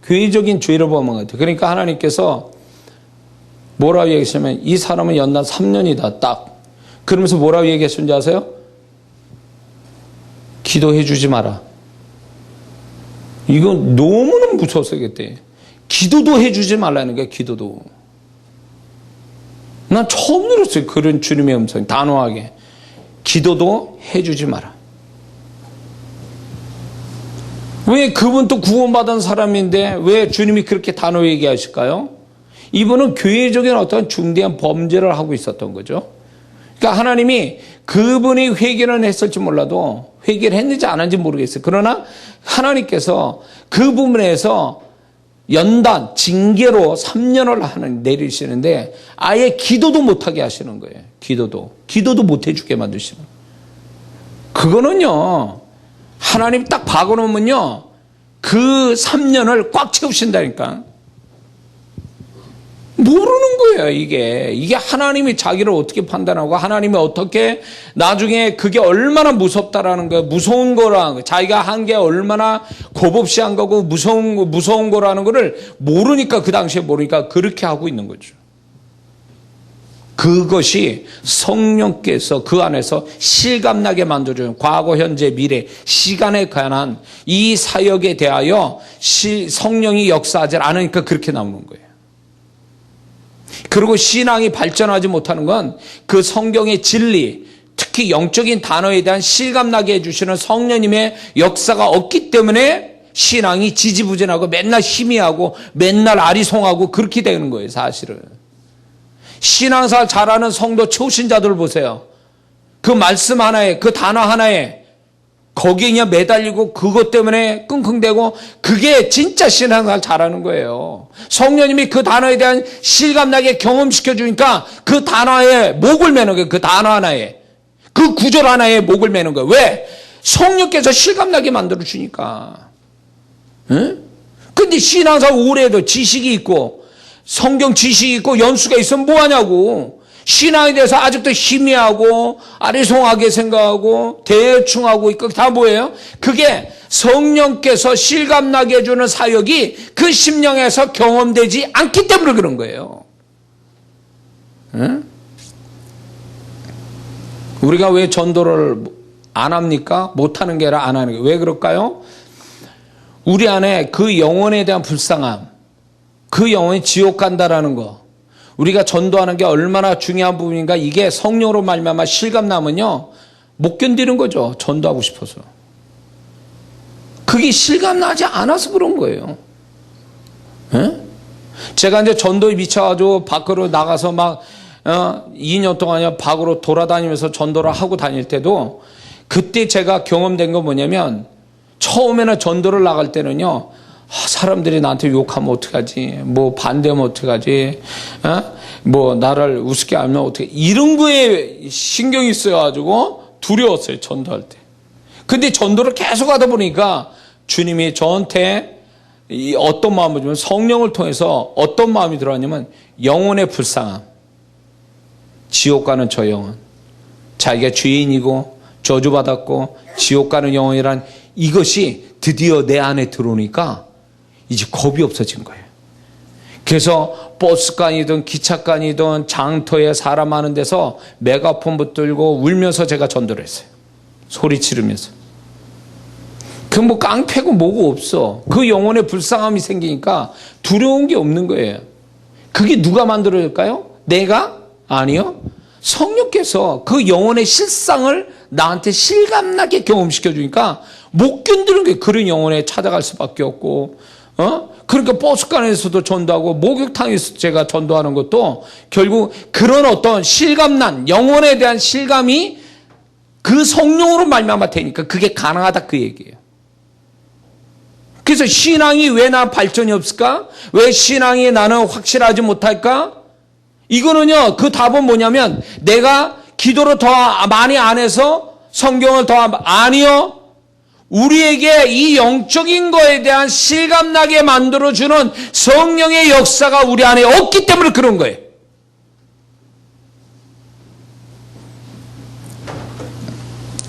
교회적인 죄를 범한 것 같아요. 그러니까 하나님께서 뭐라고 얘기하시냐면, 이 사람은 연단 3년이다, 딱. 그러면서 뭐라고 얘기하셨는지 아세요? 기도해 주지 마라. 이건 너무너무 무서웠어요, 그때. 기도도 해 주지 말라는 거야, 기도도. 난 처음 들었어요, 그런 주님의 음성, 단호하게. 기도도 해 주지 마라. 왜 그분도 구원받은 사람인데 왜 주님이 그렇게 단호하게 얘기하실까요? 이분은 교회적인 어떤 중대한 범죄를 하고 있었던 거죠. 그러니까 하나님이 그분이 회개는 했을지 몰라도, 회개를 했는지 안 했는지 모르겠어요. 그러나 하나님께서 그 부분에서 연단, 징계로 3년을 내리시는데 아예 기도도 못하게 하시는 거예요. 기도도 못해주게 만드시는 거예요. 그거는요, 하나님 딱 박아놓으면요, 그 3년을 꽉 채우신다니까. 모르는 거예요, 이게 하나님이 자기를 어떻게 판단하고 하나님이 어떻게 나중에 그게 얼마나 무섭다라는 거예요. 무서운 거라는 거, 자기가 한 게 얼마나 겁없이 한 거고 무서운 거라는 거를 모르니까, 그 당시에 모르니까 그렇게 하고 있는 거죠. 그것이 성령께서 그 안에서 실감나게 만들어주는 과거, 현재, 미래, 시간에 관한 이 사역에 대하여 성령이 역사하지 않으니까 그렇게 나오는 거예요. 그리고 신앙이 발전하지 못하는 건 그 성경의 진리, 특히 영적인 단어에 대한 실감나게 해주시는 성령님의 역사가 없기 때문에 신앙이 지지부진하고 맨날 희미하고 맨날 아리송하고 그렇게 되는 거예요, 사실은. 신앙생활 잘하는 성도 초신자들 보세요. 그 말씀 하나에, 그 단어 하나에 거기에 그냥 매달리고 그것 때문에 끙끙대고, 그게 진짜 신앙생활 잘하는 거예요. 성령님이 그 단어에 대한 실감나게 경험시켜 주니까 그 단어에 목을 매는 거예요. 그 단어 하나에, 그 구절 하나에 목을 매는 거예요. 왜? 성령께서 실감나게 만들어 주니까. 응? 근데 신앙생활 오래 해도 지식이 있고 성경 지식이 있고 연수가 있으면 뭐하냐고. 신앙에 대해서 아직도 희미하고 아리송하게 생각하고 대충 하고 있고 다 뭐예요? 그게 성령께서 실감나게 해주는 사역이 그 심령에서 경험되지 않기 때문에 그런 거예요. 응? 우리가 왜 전도를 안 합니까? 못하는 게 아니라 안 하는 게. 왜 그럴까요? 우리 안에 그 영혼에 대한 불쌍함, 그 영혼이 지옥 간다라는 거, 우리가 전도하는 게 얼마나 중요한 부분인가, 이게 성령으로 말미암아 실감나면요 못 견디는 거죠. 전도하고 싶어서. 그게 실감나지 않아서 그런 거예요. 에? 제가 이제 전도에 미쳐가지고 밖으로 나가서 막 2년 동안 밖으로 돌아다니면서 전도를 하고 다닐 때도, 그때 제가 경험된 건 뭐냐면, 처음에는 전도를 나갈 때는요, 사람들이 나한테 욕하면 어떡하지, 뭐 반대하면 어떡하지, 뭐 나를 우습게 알면 어떡해, 이런 거에 신경이 쓰여가지고 두려웠어요, 전도할 때. 근데 전도를 계속 하다 보니까 주님이 저한테 어떤 마음을 주면, 성령을 통해서 어떤 마음이 들어왔냐면, 영혼의 불쌍함, 지옥 가는 저 영혼, 자기가 죄인이고 저주받았고 지옥 가는 영혼이란 이것이 드디어 내 안에 들어오니까 이제 겁이 없어진 거예요. 그래서 버스간이든 기차간이든 장터에 사람 많은 데서 메가폰 붙들고 울면서 제가 전도를 했어요. 소리 지르면서. 그 뭐 깡패고 뭐고 없어. 그 영혼의 불쌍함이 생기니까 두려운 게 없는 거예요. 그게 누가 만들어줄까요? 내가? 아니요. 성령께서 그 영혼의 실상을 나한테 실감나게 경험시켜 주니까 못 견디는 게, 그런 영혼에 찾아갈 수밖에 없고, 그러니까 버스간에서도 전도하고 목욕탕에서 제가 전도하는 것도 결국 그런 어떤 실감난 영혼에 대한 실감이 그 성령으로 말미암아 되니까 그게 가능하다, 그 얘기예요. 그래서 신앙이 왜 나 발전이 없을까? 왜 신앙이 나는 확실하지 못할까? 이거는요, 그 답은 뭐냐면, 내가 기도를 더 많이 안 해서 성경을 더 아니요. 우리에게 이 영적인 거에 대한 실감나게 만들어주는 성령의 역사가 우리 안에 없기 때문에 그런 거예요.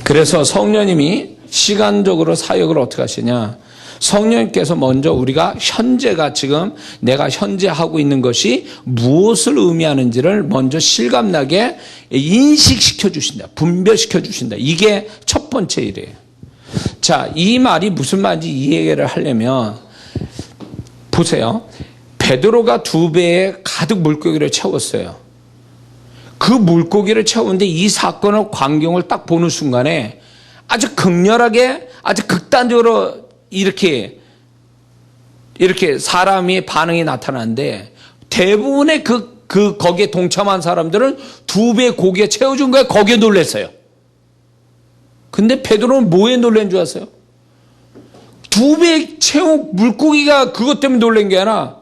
그래서 성령님이 시간적으로 사역을 어떻게 하시냐. 성령님께서 먼저 우리가 현재가 지금 내가 현재 하고 있는 것이 무엇을 의미하는지를 먼저 실감나게 인식시켜 주신다. 분별시켜 주신다. 이게 첫 번째 일이에요. 자, 이 말이 무슨 말인지 이해를 하려면 보세요. 베드로가 2배에 가득 물고기를 채웠어요. 그 물고기를 채우는데 이 사건의 광경을 딱 보는 순간에 아주 극렬하게, 아주 극단적으로 이렇게 사람이 반응이 나타나는데, 대부분의 거기에 동참한 사람들은 2배 고기에 채워준 거에 거기에 놀랐어요. 근데 베드로는 뭐에 놀란 줄 아세요? 2배 채운 물고기가 그것 때문에 놀란 게 아니라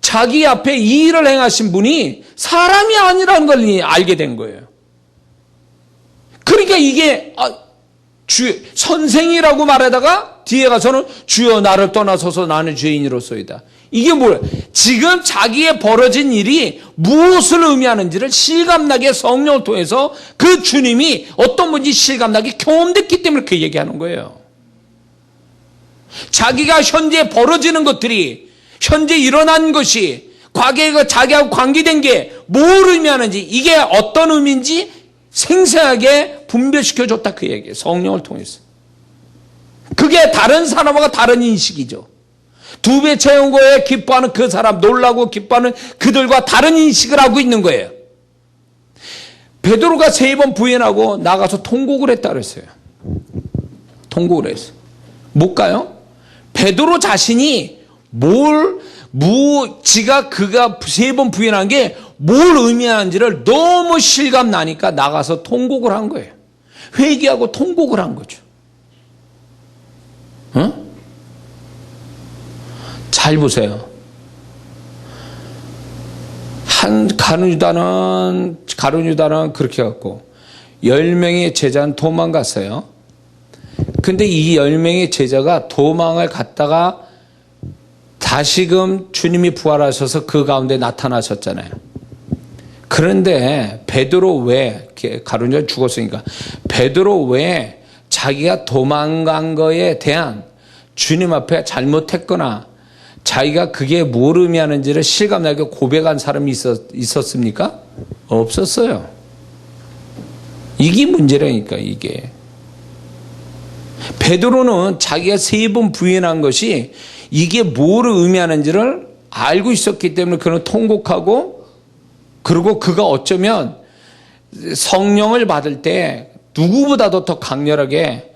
자기 앞에 이 일을 행하신 분이 사람이 아니라는 걸 알게 된 거예요. 그러니까 이게 선생이라고 말하다가 뒤에 가서는 주여 나를 떠나소서 나는 죄인으로소이다. 이게 뭐예요? 지금 자기의 벌어진 일이 무엇을 의미하는지를 실감나게 성령을 통해서 그 주님이 어떤 분인지 실감나게 경험됐기 때문에 그 얘기하는 거예요. 자기가 현재 벌어지는 것들이, 현재 일어난 것이, 과거에 자기하고 관계된 게 뭘 의미하는지, 이게 어떤 의미인지 생생하게 분별시켜줬다, 그 얘기예요. 성령을 통해서. 그게 다른 사람과 다른 인식이죠. 2배 채운 거에 기뻐하는 그 사람, 놀라고 기뻐하는 그들과 다른 인식을 하고 있는 거예요. 베드로가 3번 부인하고 나가서 통곡을 했다 그랬어요. 통곡을 했어요. 뭘까요? 베드로 자신이 그가 3번 부인한 게 뭘 의미하는지를 너무 실감 나니까 나가서 통곡을 한 거예요. 회개하고 통곡을 한 거죠. 잘 보세요. 가룟 유다는 그렇게 갖고 10명의 제자는 도망갔어요. 근데 이 10명의 제자가 도망을 갔다가 다시금 주님이 부활하셔서 그 가운데 나타나셨잖아요. 그런데 베드로 왜 가룟유다 죽었으니까 베드로 왜 자기가 도망간 거에 대한 주님 앞에 잘못했거나 자기가 그게 뭘 의미하는지를 실감나게 고백한 사람이 있었습니까? 없었어요. 이게 문제라니까 이게. 베드로는 자기가 3번 부인한 것이 이게 뭘 의미하는지를 알고 있었기 때문에 그는 통곡하고, 그리고 그가 어쩌면 성령을 받을 때 누구보다도 더 강렬하게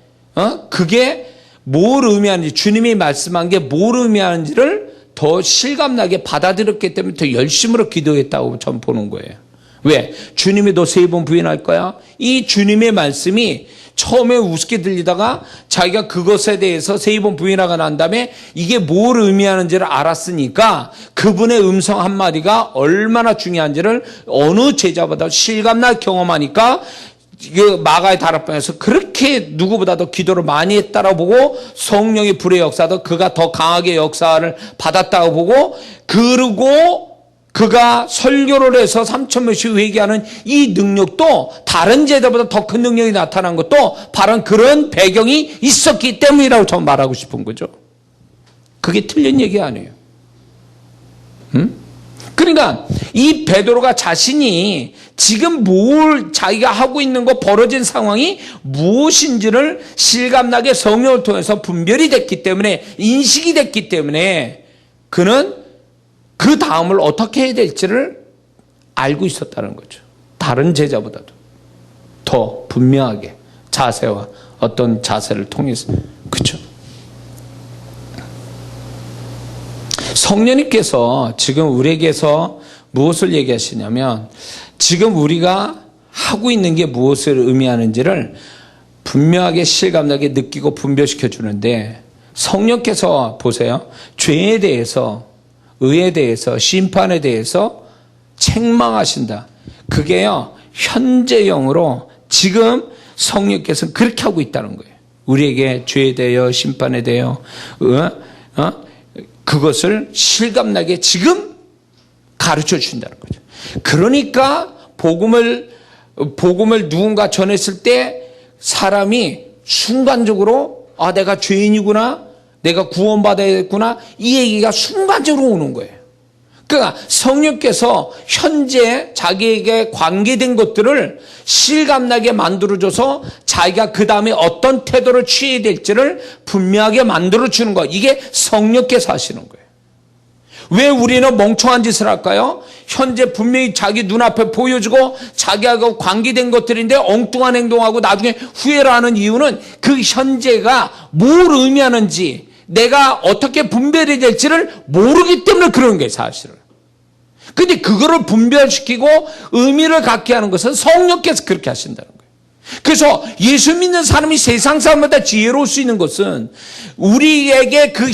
그게 뭘 의미하는지, 주님이 말씀한 게 뭘 의미하는지를 더 실감나게 받아들였기 때문에 더 열심으로 기도했다고 전 보는 거예요. 왜? 주님이 너 3번 부인할 거야? 이 주님의 말씀이 처음에 우습게 들리다가 자기가 그것에 대해서 3번 부인하고 난 다음에 이게 뭘 의미하는지를 알았으니까 그분의 음성 한마디가 얼마나 중요한지를 어느 제자보다 실감나게 경험하니까 마가의 다락방에서 그렇게 누구보다도 기도를 많이 했다라고 보고, 성령의 불의 역사도 그가 더 강하게 역사를 받았다고 보고, 그리고 그가 설교를 해서 3,000명씩 회개하는 이 능력도 다른 제자보다 더 큰 능력이 나타난 것도 바로 그런 배경이 있었기 때문이라고 저는 말하고 싶은 거죠. 그게 틀린 얘기 아니에요. 그러니까 이 베드로가 자신이 지금 뭘 자기가 하고 있는 거, 벌어진 상황이 무엇인지를 실감나게 성령을 통해서 분별이 됐기 때문에, 인식이 됐기 때문에 그는 그 다음을 어떻게 해야 될지를 알고 있었다는 거죠. 다른 제자보다도 더 분명하게 자세와 어떤 자세를 통해서. 그렇죠? 성령님께서 지금 우리에게서 무엇을 얘기하시냐면, 지금 우리가 하고 있는 게 무엇을 의미하는지를 분명하게 실감나게 느끼고 분별시켜 주는데, 성령께서 보세요. 죄에 대해서, 의에 대해서, 심판에 대해서 책망하신다. 그게요, 현재형으로 지금 성령께서는 그렇게 하고 있다는 거예요. 우리에게 죄에 대하여, 심판에 대하여, 그것을 실감나게 지금 가르쳐 주신다는 거죠. 그러니까 복음을 누군가 전했을 때 사람이 순간적으로 내가 죄인이구나, 내가 구원받아야겠구나, 이 얘기가 순간적으로 오는 거예요. 그러니까 성령께서 현재 자기에게 관계된 것들을 실감나게 만들어줘서 자기가 그 다음에 어떤 태도를 취해야 될지를 분명하게 만들어주는 거, 이게 성령께서 하시는 거예요. 왜 우리는 멍청한 짓을 할까요? 현재 분명히 자기 눈앞에 보여주고 자기하고 관계된 것들인데 엉뚱한 행동하고 나중에 후회를 하는 이유는 그 현재가 뭘 의미하는지, 내가 어떻게 분별해야 될지를 모르기 때문에 그런 거예요, 사실은. 근데 그거를 분별시키고 의미를 갖게 하는 것은 성령께서 그렇게 하신다는 거예요. 그래서 예수 믿는 사람이 세상 사람보다 지혜로울 수 있는 것은 우리에게 그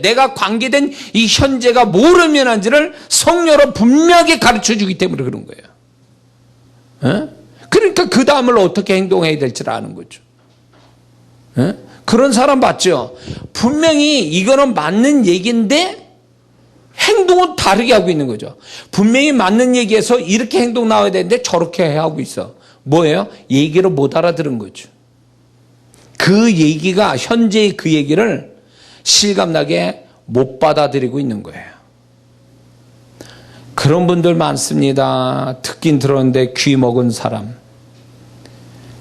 내가 관계된 이 현재가 뭘 의미하는지를 성령으로 분명하게 가르쳐 주기 때문에 그런 거예요. 그러니까 그 다음을 어떻게 행동해야 될지를 아는 거죠. 그런 사람 봤죠? 분명히 이거는 맞는 얘기인데 행동은 다르게 하고 있는 거죠. 분명히 맞는 얘기에서 이렇게 행동 나와야 되는데 저렇게 하고 있어. 뭐예요? 얘기를 못 알아들은 거죠. 그 얘기가, 현재의 그 얘기를 실감나게 못 받아들이고 있는 거예요. 그런 분들 많습니다. 듣긴 들었는데 귀 먹은 사람.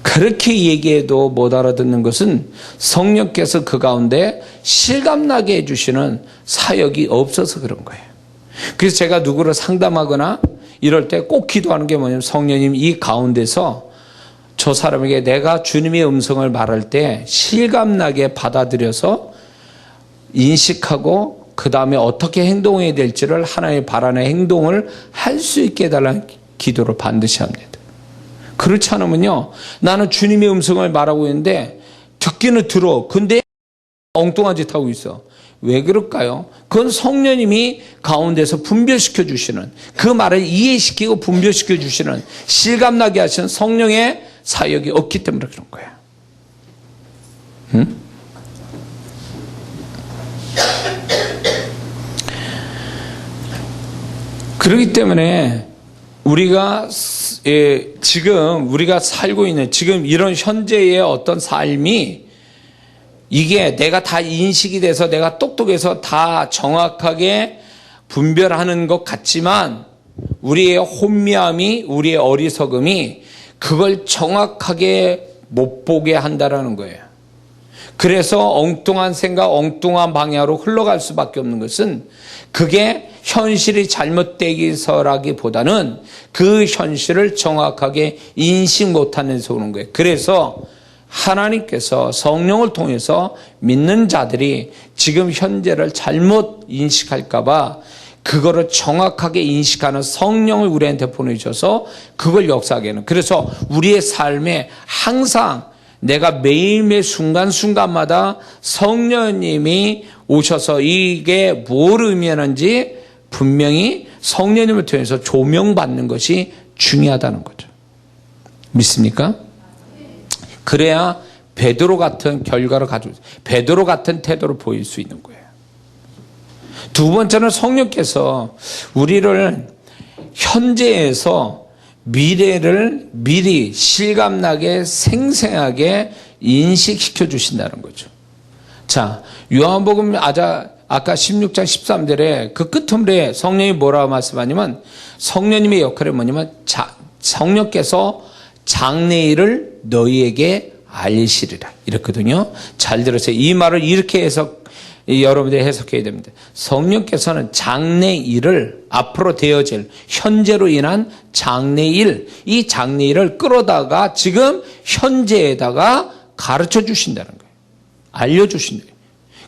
그렇게 얘기해도 못 알아듣는 것은 성령께서 그 가운데 실감나게 해주시는 사역이 없어서 그런 거예요. 그래서 제가 누구를 상담하거나 이럴 때 꼭 기도하는 게 뭐냐면, 성령님 이 가운데서 저 사람에게 내가 주님의 음성을 말할 때 실감나게 받아들여서 인식하고 그 다음에 어떻게 행동해야 될지를 하나님 바라는 행동을 할 수 있게 해달라는 기도를 반드시 합니다. 그렇지 않으면요, 나는 주님의 음성을 말하고 있는데 듣기는 들어, 근데 엉뚱한 짓 하고 있어. 왜 그럴까요? 그건 성령님이 가운데서 분별시켜 주시는, 그 말을 이해시키고 분별시켜 주시는, 실감나게 하시는 성령의 사역이 없기 때문에 그런 거야. 그렇기 때문에 우리가 지금 우리가 살고 있는 지금 이런 현재의 어떤 삶이 이게 내가 다 인식이 돼서 내가 똑똑해서 다 정확하게 분별하는 것 같지만 우리의 혼미함이 우리의 어리석음이 그걸 정확하게 못 보게 한다라는 거예요. 그래서 엉뚱한 생각, 엉뚱한 방향으로 흘러갈 수밖에 없는 것은 그게 현실이 잘못되기서라기보다는 그 현실을 정확하게 인식 못하는 데서 오는 거예요. 그래서 하나님께서 성령을 통해서 믿는 자들이 지금 현재를 잘못 인식할까 봐 그거를 정확하게 인식하는 성령을 우리한테 보내주셔서 그걸 역사하게 하는. 그래서 우리의 삶에 항상 내가 매일매일 순간순간마다 성령님이 오셔서 이게 뭘 의미하는지 분명히 성령님을 통해서 조명받는 것이 중요하다는 거죠. 믿습니까? 그래야 베드로 같은 결과를 가지고 베드로 같은 태도를 보일 수 있는 거예요. 두 번째는 성령께서 우리를 현재에서 미래를 미리 실감나게 생생하게 인식시켜 주신다는 거죠. 자, 요한복음 아까 16장 13절에 그 끝머리에 성령이 뭐라고 말씀하냐면 성령님의 역할은 뭐냐면 성령께서 장래일을 너희에게 알리시리라 이랬거든요. 잘 들으세요. 이 말을 이렇게 여러분들이 해석해야 됩니다. 성령께서는 장래일을 앞으로 되어질 현재로 인한 장래일, 이 장래일을 끌어다가 지금 현재에다가 가르쳐 주신다는 거예요. 알려주신다.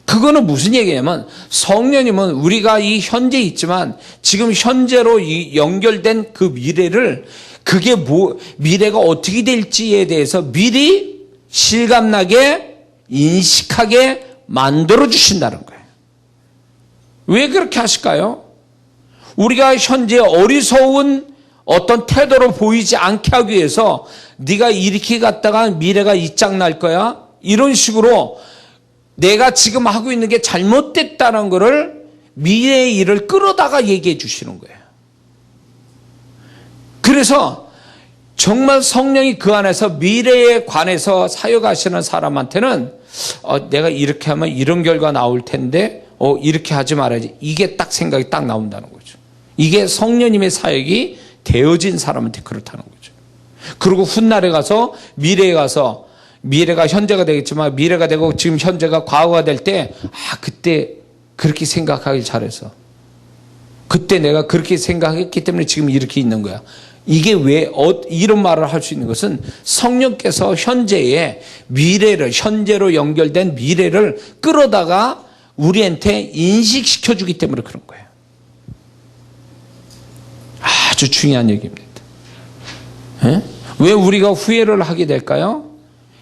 그거는 무슨 얘기냐면 성령님은 우리가 이 현재 있지만 지금 현재로 연결된 그 미래를 그게 미래가 어떻게 될지에 대해서 미리 실감나게 인식하게 만들어 주신다는 거예요. 왜 그렇게 하실까요? 우리가 현재 어리석은 어떤 태도로 보이지 않게 하기 위해서 네가 이렇게 갔다가 미래가 이 짝 날 거야. 이런 식으로 내가 지금 하고 있는 게 잘못됐다는 것을 미래의 일을 끌어다가 얘기해 주시는 거예요. 그래서 정말 성령이 그 안에서 미래에 관해서 사역하시는 사람한테는 내가 이렇게 하면 이런 결과 나올 텐데 이렇게 하지 말아야지. 이게 딱 생각이 딱 나온다는 거죠. 이게 성령님의 사역이 되어진 사람한테 그렇다는 거죠. 그리고 훗날에 가서 미래에 가서 미래가 현재가 되겠지만 미래가 되고 지금 현재가 과거가 될 때 그때 그렇게 생각하길 잘했어. 그때 내가 그렇게 생각했기 때문에 지금 이렇게 있는 거야. 이게 왜 이런 말을 할 수 있는 것은 성령께서 현재의 미래를 현재로 연결된 미래를 끌어다가 우리한테 인식시켜 주기 때문에 그런 거예요. 아주 중요한 얘기입니다. 왜 우리가 후회를 하게 될까요?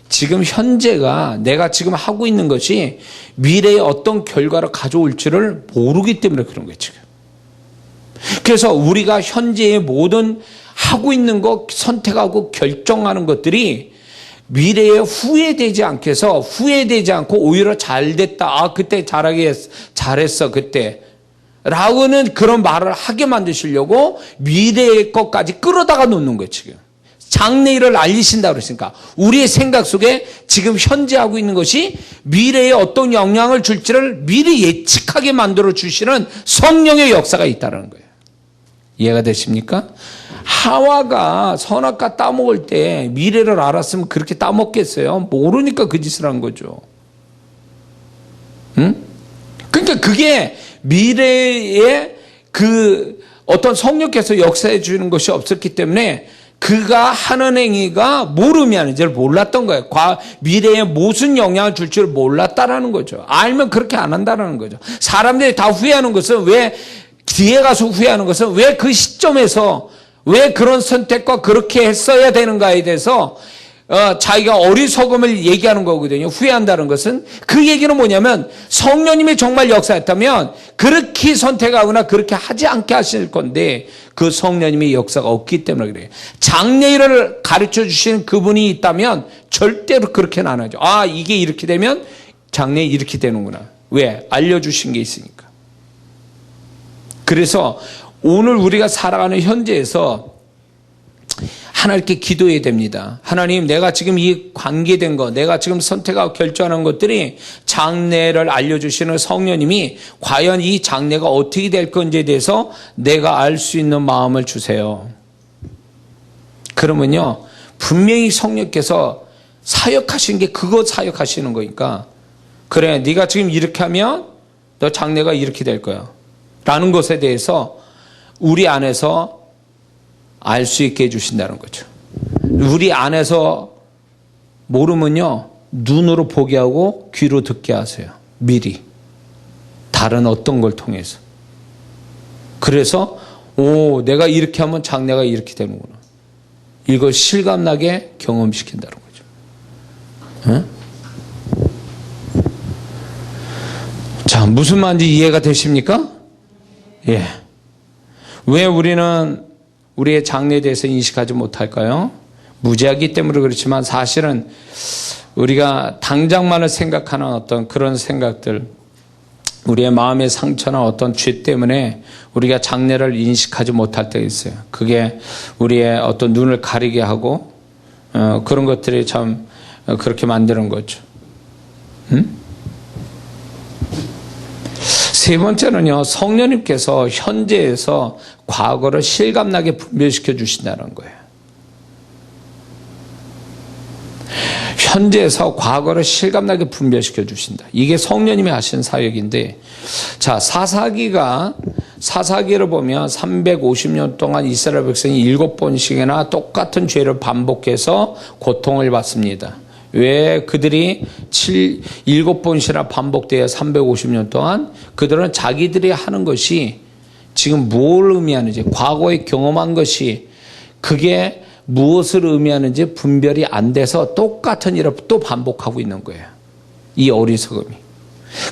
지금 현재가 내가 지금 하고 있는 것이 미래에 어떤 결과를 가져올지를 모르기 때문에 그런 거예요, 지금. 그래서 우리가 현재의 모든 하고 있는 것 선택하고 결정하는 것들이 미래에 후회되지 않게 해서 후회되지 않고 오히려 잘됐다. 그때 잘했어, 그때. 라고는 그런 말을 하게 만드시려고 미래의 것까지 끌어다가 놓는 거예요, 지금. 장래일을 알리신다 그러시니까 우리의 생각 속에 지금 현재 하고 있는 것이 미래에 어떤 영향을 줄지를 미리 예측하게 만들어 주시는 성령의 역사가 있다는 거예요. 이해가 되십니까? 하와가 선악과 따먹을 때 미래를 알았으면 그렇게 따먹겠어요? 모르니까 그 짓을 한 거죠. 그러니까 그게 미래에 그 어떤 성령께서 역사해 주는 것이 없었기 때문에 그가 하는 행위가 뭘 의미하는지를 몰랐던 거예요. 미래에 무슨 영향을 줄 줄 몰랐다라는 거죠. 알면 그렇게 안 한다라는 거죠. 사람들이 다 후회하는 것은 왜 뒤에 가서 후회하는 것은 왜 그 시점에서 왜 그런 선택과 그렇게 했어야 되는가에 대해서 자기가 어리석음을 얘기하는 거거든요. 후회한다는 것은 그 얘기는 뭐냐면 성령님이 정말 역사했다면 그렇게 선택하거나 그렇게 하지 않게 하실 건데 그 성령님의 역사가 없기 때문에 그래요. 장래일을 가르쳐 주시는 그분이 있다면 절대로 그렇게는 안 하죠. 이게 이렇게 되면 장래일 이렇게 되는구나. 왜? 알려주신 게 있으니까. 그래서 오늘 우리가 살아가는 현재에서 하나님께 기도해야 됩니다. 하나님, 내가 지금 이 관계된 것, 내가 지금 선택하고 결정하는 것들이 장래를 알려주시는 성령님이 과연 이 장래가 어떻게 될 건지에 대해서 내가 알 수 있는 마음을 주세요. 그러면요, 분명히 성령께서 사역하시는 게 그거 사역하시는 거니까, 그래, 네가 지금 이렇게 하면 너 장래가 이렇게 될 거야 라는 것에 대해서 우리 안에서 알 수 있게 해주신다는 거죠. 우리 안에서 모르면요, 눈으로 보게 하고 귀로 듣게 하세요. 미리. 다른 어떤 걸 통해서. 그래서 내가 이렇게 하면 장래가 이렇게 되는구나. 이걸 실감나게 경험시킨다는 거죠. 응? 자, 무슨 말인지 이해가 되십니까? 예. 왜 우리는 우리의 장래에 대해서 인식하지 못할까요? 무지하기 때문에 그렇지만 사실은 우리가 당장만을 생각하는 어떤 그런 생각들, 우리의 마음의 상처나 어떤 죄 때문에 우리가 장래를 인식하지 못할 때가 있어요. 그게 우리의 어떤 눈을 가리게 하고 그런 것들이 참 그렇게 만드는 거죠. 세 번째는요, 성령님께서 현재에서 과거를 실감나게 분별시켜 주신다는 거예요. 현재에서 과거를 실감나게 분별시켜 주신다. 이게 성령님이 하신 사역인데, 자, 사사기를 보면 350년 동안 이스라엘 백성이 7번씩이나 똑같은 죄를 반복해서 고통을 받습니다. 왜 그들이 7번씩이나 반복되어 350년 동안 그들은 자기들이 하는 것이 지금 뭘 의미하는지, 과거에 경험한 것이 그게 무엇을 의미하는지 분별이 안 돼서 똑같은 일을 또 반복하고 있는 거예요. 이 어리석음이.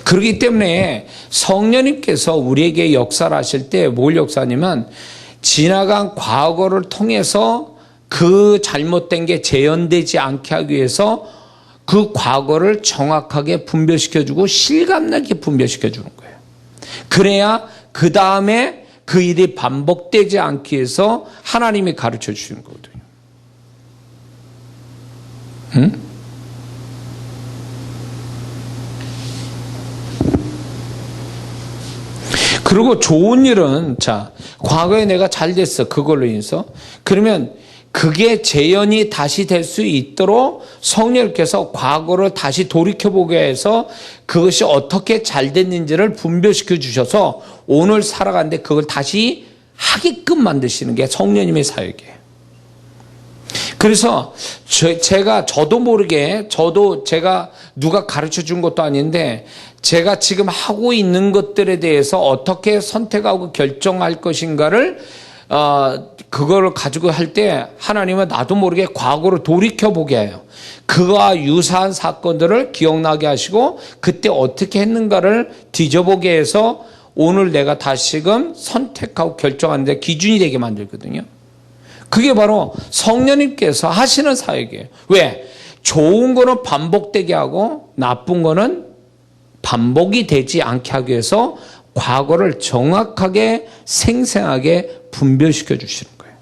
그렇기 때문에 성령님께서 우리에게 역사를 하실 때 뭘 역사하냐면 지나간 과거를 통해서 그 잘못된 게 재현되지 않게 하기 위해서 그 과거를 정확하게 분별시켜주고 실감나게 분별시켜주는 거예요. 그래야 그 다음에 그 일이 반복되지 않기 위해서 하나님이 가르쳐 주시는 거거든요. 응? 그리고 좋은 일은, 자, 과거에 내가 잘 됐어. 그걸로 인해서. 그러면 그게 재현이 다시 될 수 있도록 성령께서 과거를 다시 돌이켜보게 해서 그것이 어떻게 잘 됐는지를 분별시켜 주셔서 오늘 살아가는데 그걸 다시 하게끔 만드시는 게 성령님의 사역이에요. 그래서 저도 모르게, 제가 누가 가르쳐 준 것도 아닌데 제가 지금 하고 있는 것들에 대해서 어떻게 선택하고 결정할 것인가를 그걸 가지고 할 때 하나님은 나도 모르게 과거로 돌이켜보게 해요. 그와 유사한 사건들을 기억나게 하시고 그때 어떻게 했는가를 뒤져보게 해서 오늘 내가 다시금 선택하고 결정하는 데 기준이 되게 만들거든요. 그게 바로 성령님께서 하시는 사역이에요. 왜? 좋은 거는 반복되게 하고 나쁜 거는 반복이 되지 않게 하기 위해서 과거를 정확하게 생생하게 분별시켜 주시는 거예요.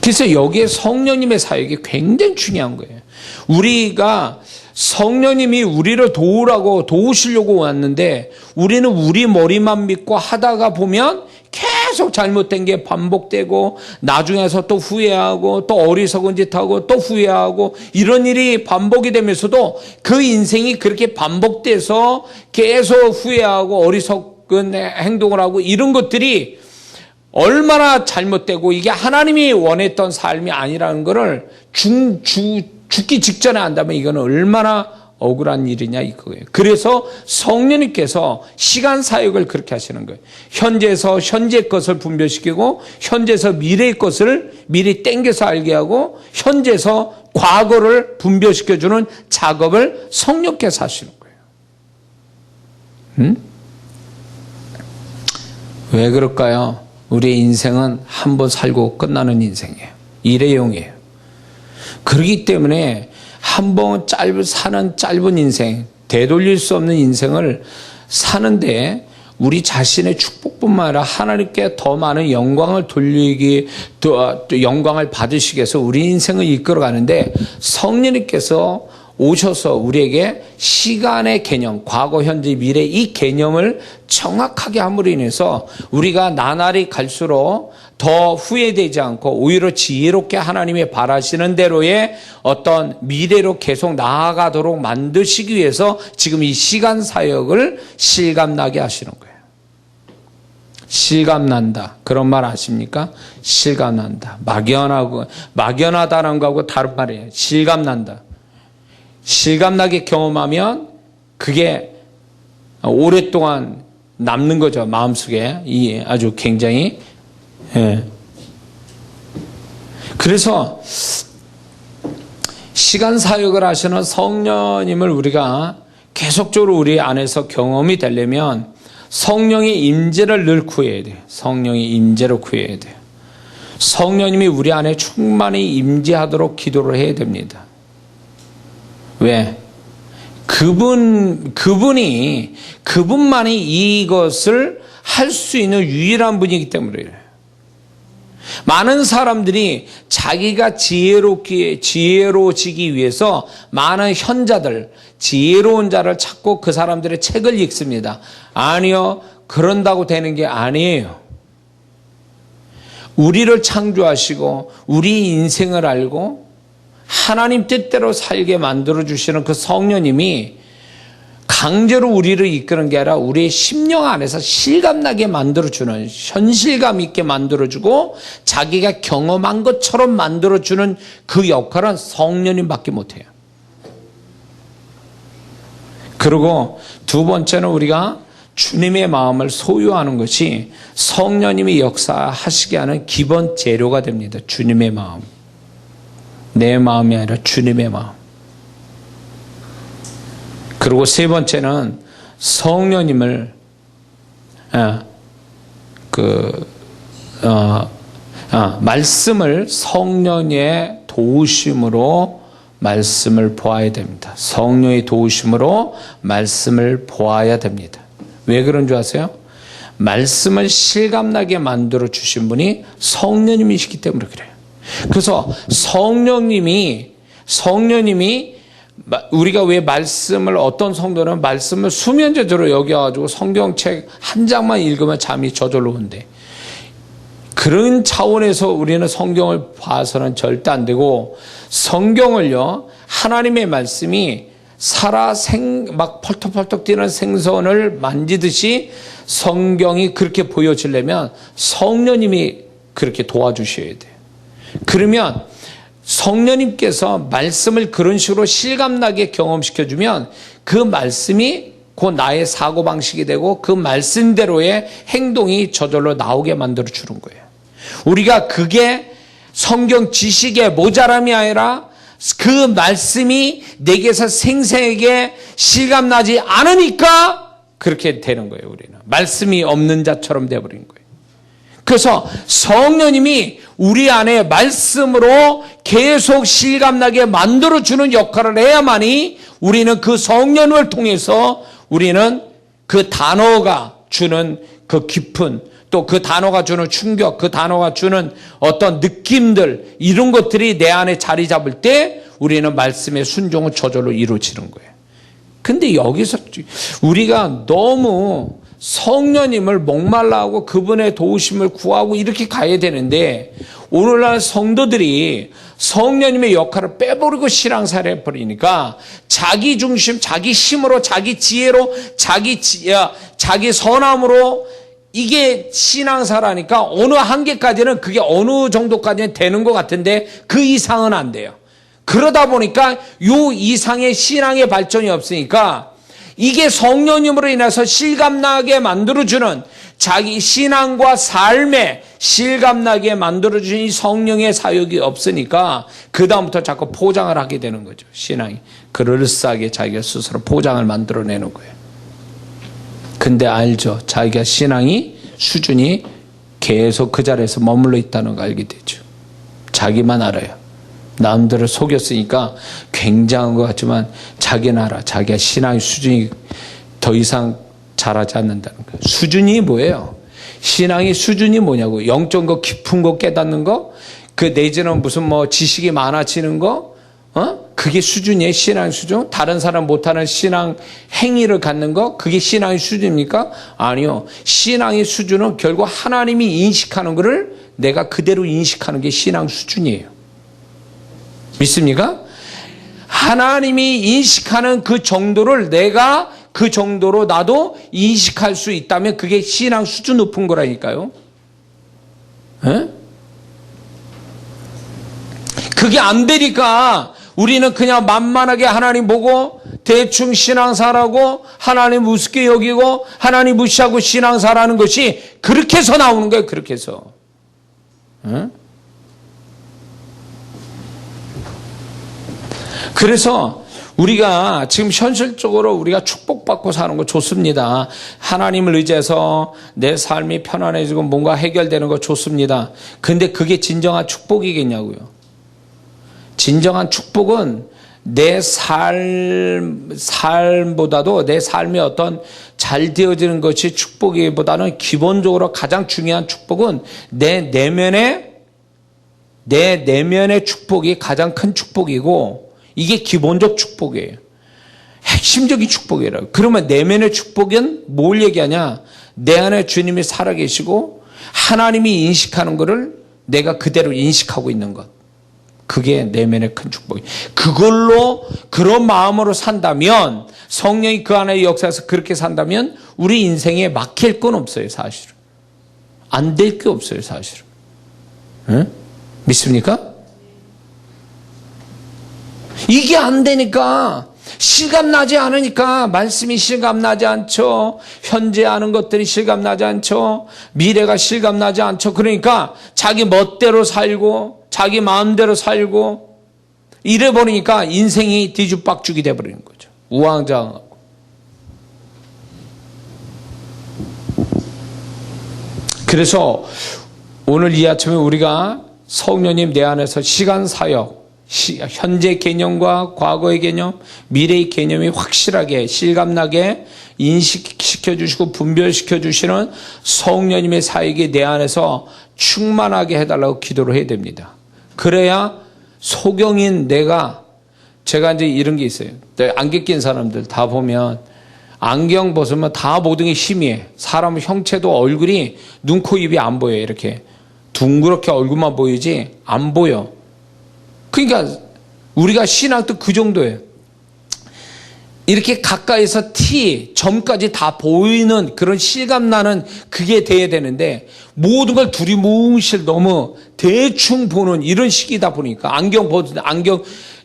그래서 여기에 성령님의 사역이 굉장히 중요한 거예요. 우리가 성령님이 우리를 도우시려고 왔는데 우리는 우리 머리만 믿고 하다가 보면 계속 잘못된 게 반복되고 나중에서 또 후회하고 또 어리석은 짓 하고 또 후회하고 이런 일이 반복이 되면서도 그 인생이 그렇게 반복돼서 계속 후회하고 어리석은 행동을 하고 이런 것들이 얼마나 잘못되고 이게 하나님이 원했던 삶이 아니라는 것을 죽기 직전에 안다면 이거는 얼마나 억울한 일이냐 이거예요. 그래서 성령님께서 시간 사역을 그렇게 하시는 거예요. 현재에서 현재 것을 분별시키고 현재에서 미래의 것을 미리 땡겨서 알게 하고 현재에서 과거를 분별시켜주는 작업을 성령께서 하시는 거예요. 왜 그럴까요? 우리의 인생은 한 번 살고 끝나는 인생이에요. 일회용이에요. 그렇기 때문에 한 번 사는 짧은 인생, 되돌릴 수 없는 인생을 사는데 우리 자신의 축복뿐만 아니라 하나님께 더 많은 영광을 돌리기, 또 영광을 받으시기 위해서 우리 인생을 이끌어가는데 성령님께서 오셔서 우리에게 시간의 개념, 과거, 현재, 미래 이 개념을 정확하게 함으로 인해서 우리가 나날이 갈수록 더 후회되지 않고 오히려 지혜롭게 하나님이 바라시는 대로의 어떤 미래로 계속 나아가도록 만드시기 위해서 지금 이 시간 사역을 실감나게 하시는 거예요. 실감난다. 그런 말 아십니까? 실감난다. 막연하다는 거하고 다른 말이에요. 실감난다. 실감나게 경험하면 그게 오랫동안 남는 거죠. 마음속에. 이 아주 굉장히. 예. 그래서 시간 사역을 하시는 성령님을 우리가 계속적으로 우리 안에서 경험이 되려면 성령의 임재를 늘 구해야 돼요. 성령의 임재를 구해야 돼요. 성령님이 우리 안에 충만히 임재하도록 기도를 해야 됩니다. 왜? 그분만이 이것을 할 수 있는 유일한 분이기 때문이에요. 많은 사람들이 자기가 지혜로워지기 위해서 많은 현자들, 지혜로운 자를 찾고 그 사람들의 책을 읽습니다. 아니요, 그런다고 되는 게 아니에요. 우리를 창조하시고 우리 인생을 알고 하나님 뜻대로 살게 만들어주시는 그 성령님이 강제로 우리를 이끄는 게 아니라 우리의 심령 안에서 실감나게 만들어주는, 현실감 있게 만들어주고 자기가 경험한 것처럼 만들어주는 그 역할은 성령님밖에 못해요. 그리고 두 번째는 우리가 주님의 마음을 소유하는 것이 성령님이 역사하시게 하는 기본 재료가 됩니다. 주님의 마음. 내 마음이 아니라 주님의 마음. 그리고 세 번째는 성령님을 말씀을 성령의 도우심으로 말씀을 보아야 됩니다. 성령의 도우심으로 말씀을 보아야 됩니다. 왜 그런 줄 아세요? 말씀을 실감나게 만들어 주신 분이 성령님이시기 때문에 그래요. 그래서 성령님이 우리가 왜 말씀을, 어떤 성도는 말씀을 수면제대로 여겨가지고 성경책 한 장만 읽으면 잠이 저절로 온대. 그런 차원에서 우리는 성경을 봐서는 절대 안 되고, 성경을요, 하나님의 말씀이 막 펄떡펄떡 뛰는 생선을 만지듯이 성경이 그렇게 보여지려면 성령님이 그렇게 도와주셔야 돼요. 그러면 성령님께서 말씀을 그런 식으로 실감나게 경험시켜주면 그 말씀이 곧 나의 사고방식이 되고 그 말씀대로의 행동이 저절로 나오게 만들어주는 거예요. 우리가 그게 성경 지식의 모자람이 아니라 그 말씀이 내게서 생생하게 실감나지 않으니까 그렇게 되는 거예요. 우리는 말씀이 없는 자처럼 되어버린 거예요. 그래서 성령님이 우리 안에 말씀으로 계속 실감나게 만들어주는 역할을 해야만이 우리는 그 성령을 통해서 우리는 그 단어가 주는 그 깊은, 또 그 단어가 주는 충격, 그 단어가 주는 어떤 느낌들, 이런 것들이 내 안에 자리 잡을 때 우리는 말씀의 순종은 저절로 이루어지는 거예요. 근데 여기서 우리가 너무 성령님을 목말라하고 그분의 도우심을 구하고 이렇게 가야 되는데, 오늘날 성도들이 성령님의 역할을 빼버리고 신앙생활을 해버리니까 자기 중심, 자기 힘으로, 자기 지혜로, 자기 선함으로 이게 신앙생활하니까 어느 한계까지는, 그게 어느 정도까지는 되는 것 같은데 그 이상은 안 돼요. 그러다 보니까 요 이상의 신앙의 발전이 없으니까 이게 성령님으로 인해서 실감나게 만들어주는, 자기 신앙과 삶에 실감나게 만들어주는 이 성령의 사역이 없으니까 그 다음부터 자꾸 포장을 하게 되는 거죠. 신앙이 그럴싸하게 자기가 스스로 포장을 만들어내는 거예요. 근데 알죠. 자기가 신앙이 수준이 계속 그 자리에서 머물러 있다는 걸 알게 되죠. 자기만 알아요. 남들을 속였으니까 굉장한 것 같지만 자기는 알아. 자기가 신앙의 수준이 더 이상 자라지 않는다는 거예요. 수준이 뭐예요? 신앙의 수준이 뭐냐고. 영적 거 깊은 거 깨닫는 거, 그 내지는 무슨 뭐 지식이 많아지는 거, 그게 수준이에요. 신앙의 수준. 다른 사람 못하는 신앙 행위를 갖는 거, 그게 신앙의 수준입니까? 아니요. 신앙의 수준은 결국 하나님이 인식하는 거를 내가 그대로 인식하는 게 신앙 수준이에요. 믿습니까? 하나님이 인식하는 그 정도를 내가 그 정도로 나도 인식할 수 있다면 그게 신앙 수준 높은 거라니까요. 에? 그게 안 되니까 우리는 그냥 만만하게 하나님 보고 대충 신앙사라고 하나님 우습게 여기고 하나님 무시하고 신앙사라는 것이 그렇게 해서 나오는 거예요. 그렇게 해서. 에? 그래서 우리가 지금 현실적으로 우리가 축복받고 사는 거 좋습니다. 하나님을 의지해서 내 삶이 편안해지고 뭔가 해결되는 거 좋습니다. 근데 그게 진정한 축복이겠냐고요. 진정한 축복은 내 삶보다도 내 삶이 어떤 잘 되어지는 것이 축복이보다는 기본적으로 가장 중요한 축복은 내 내면의 축복이 가장 큰 축복이고 이게 기본적 축복이에요. 핵심적인 축복이에요. 그러면 내면의 축복은 뭘 얘기하냐? 내 안에 주님이 살아계시고 하나님이 인식하는 것을 내가 그대로 인식하고 있는 것. 그게 내면의 큰 축복이에요. 그걸로 그런 마음으로 산다면 성령이 그 안에 역사에서 그렇게 산다면 우리 인생에 막힐 건 없어요. 사실은. 안 될 게 없어요. 사실은. 응? 믿습니까? 이게 안 되니까 실감나지 않으니까 말씀이 실감나지 않죠. 현재 하는 것들이 실감나지 않죠. 미래가 실감나지 않죠. 그러니까 자기 멋대로 살고 자기 마음대로 살고 이래 버리니까 인생이 뒤죽박죽이 돼버리는 거죠. 우왕좌왕하고. 그래서 오늘 이 아침에 우리가 성령님 내 안에서 시간 사역, 현재 개념과 과거의 개념, 미래의 개념이 확실하게 실감나게 인식시켜 주시고 분별시켜 주시는 성령님의 사역이 내 안에서 충만하게 해달라고 기도를 해야 됩니다. 그래야 소경인 제가 이제 이런 게 있어요. 안경 낀 사람들 다 보면 안경 벗으면 다 모든 게 희미해. 사람 형체도 얼굴이 눈, 코, 입이 안 보여요. 이렇게 둥그렇게 얼굴만 보이지 안 보여. 그러니까 우리가 신앙도 그 정도예요. 이렇게 가까이서 점까지 다 보이는 그런 실감나는 그게 돼야 되는데 모든 걸 두리뭉실 너무 대충 보는 이런 식이다 보니까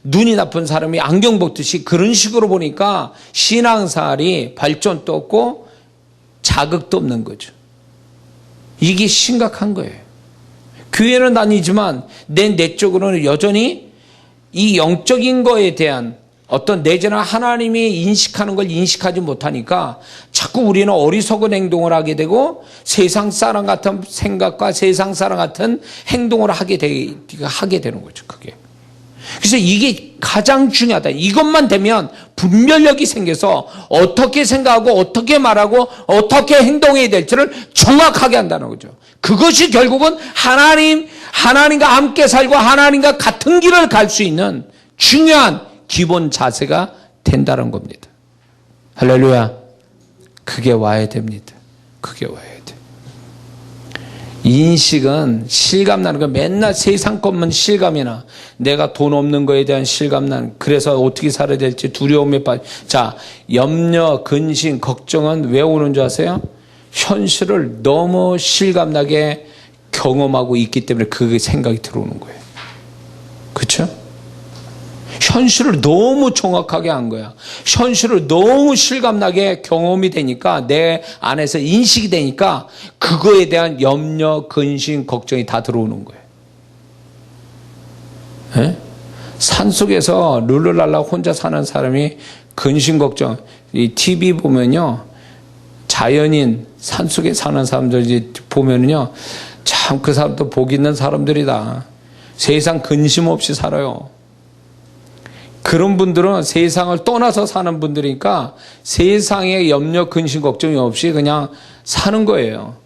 눈이 나쁜 사람이 안경 벗듯이 그런 식으로 보니까 신앙생활이 발전도 없고 자극도 없는 거죠. 이게 심각한 거예요. 교회는 다니지만 내 내적으로는 여전히 이 영적인 거에 대한 어떤 내재는 하나님이 인식하는 걸 인식하지 못하니까 자꾸 우리는 어리석은 행동을 하게 되고 세상 사람 같은 생각과 세상 사람 같은 행동을 하게 되는 거죠. 그게. 그래서 이게 가장 중요하다. 이것만 되면 분별력이 생겨서 어떻게 생각하고 어떻게 말하고 어떻게 행동해야 될지를 정확하게 한다는 거죠. 그것이 결국은 하나님과 함께 살고 하나님과 같은 길을 갈 수 있는 중요한 기본 자세가 된다는 겁니다. 할렐루야. 그게 와야 됩니다. 그게 와야 돼. 인식은 실감나는 거 맨날 세상 것만 실감이나 내가 돈 없는 거에 대한 실감나는 그래서 어떻게 살아야 될지 두려움에 자, 염려, 근심, 걱정은 왜 오는 줄 아세요? 현실을 너무 실감나게 경험하고 있기 때문에 그 생각이 들어오는 거예요. 그렇죠? 현실을 너무 정확하게 한 거야. 현실을 너무 실감나게 경험이 되니까 내 안에서 인식이 되니까 그거에 대한 염려, 근심, 걱정이 다 들어오는 거예요. 네? 산속에서 룰루랄라 혼자 사는 사람이 근심, 걱정, 이 TV 보면요. 자연인, 산속에 사는 사람들 보면요. 참 그 사람도 복 있는 사람들이다. 세상 근심 없이 살아요. 그런 분들은 세상을 떠나서 사는 분들이니까 세상에 염려, 근심, 걱정이 없이 그냥 사는 거예요.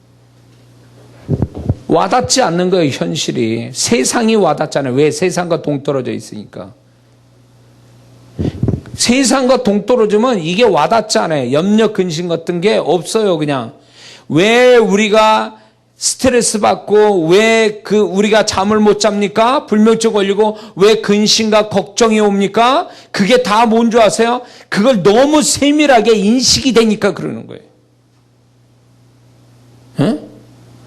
와닿지 않는 거예요, 현실이. 세상이 와닿잖아요. 왜? 세상과 동떨어져 있으니까. 세상과 동떨어지면 이게 와닿지 않아요. 염려, 근심 같은 게 없어요, 그냥. 왜 우리가 스트레스 받고 왜 우리가 잠을 못 잡니까? 불면증 걸리고 왜 근심과 걱정이 옵니까? 그게 다 뭔 줄 아세요? 그걸 너무 세밀하게 인식이 되니까 그러는 거예요. 응?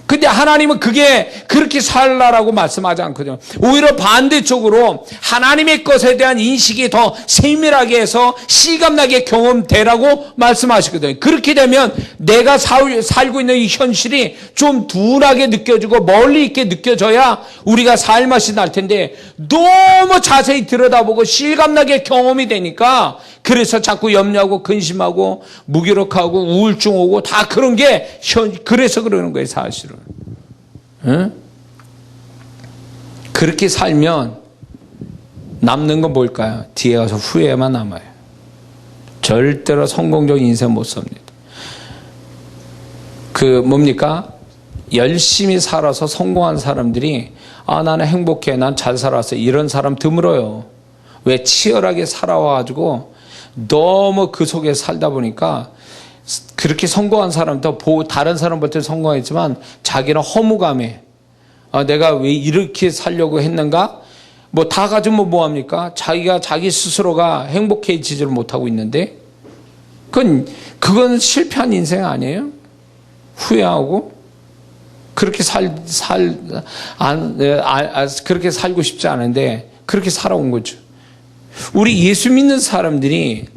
근데 하나님은 그게 그렇게 살라라고 말씀하지 않거든요. 오히려 반대쪽으로 하나님의 것에 대한 인식이 더 세밀하게 해서 실감나게 경험되라고 말씀하시거든요. 그렇게 되면 내가 살고 있는 이 현실이 좀 둔하게 느껴지고 멀리 있게 느껴져야 우리가 살맛이 날 텐데 너무 자세히 들여다보고 실감나게 경험이 되니까 그래서 자꾸 염려하고 근심하고 무기력하고 우울증 오고 다 그런 게 그래서 그러는 거예요, 사실은. 응? 그렇게 살면 남는 건 뭘까요? 뒤에 가서 후회만 남아요. 절대로 성공적인 인생 못 삽니다. 뭡니까? 열심히 살아서 성공한 사람들이 나는 행복해, 난 잘 살았어, 이런 사람 드물어요. 왜? 치열하게 살아와가지고 너무 그 속에 살다 보니까 그렇게 성공한 사람도 다른 사람 볼 때 성공했지만 자기는 허무감에 내가 왜 이렇게 살려고 했는가? 뭐 다 가지면 뭐합니까? 자기 스스로가 행복해지지를 못하고 있는데 그건 실패한 인생 아니에요? 후회하고 그렇게 그렇게 살고 싶지 않은데 그렇게 살아온 거죠. 우리 예수 믿는 사람들이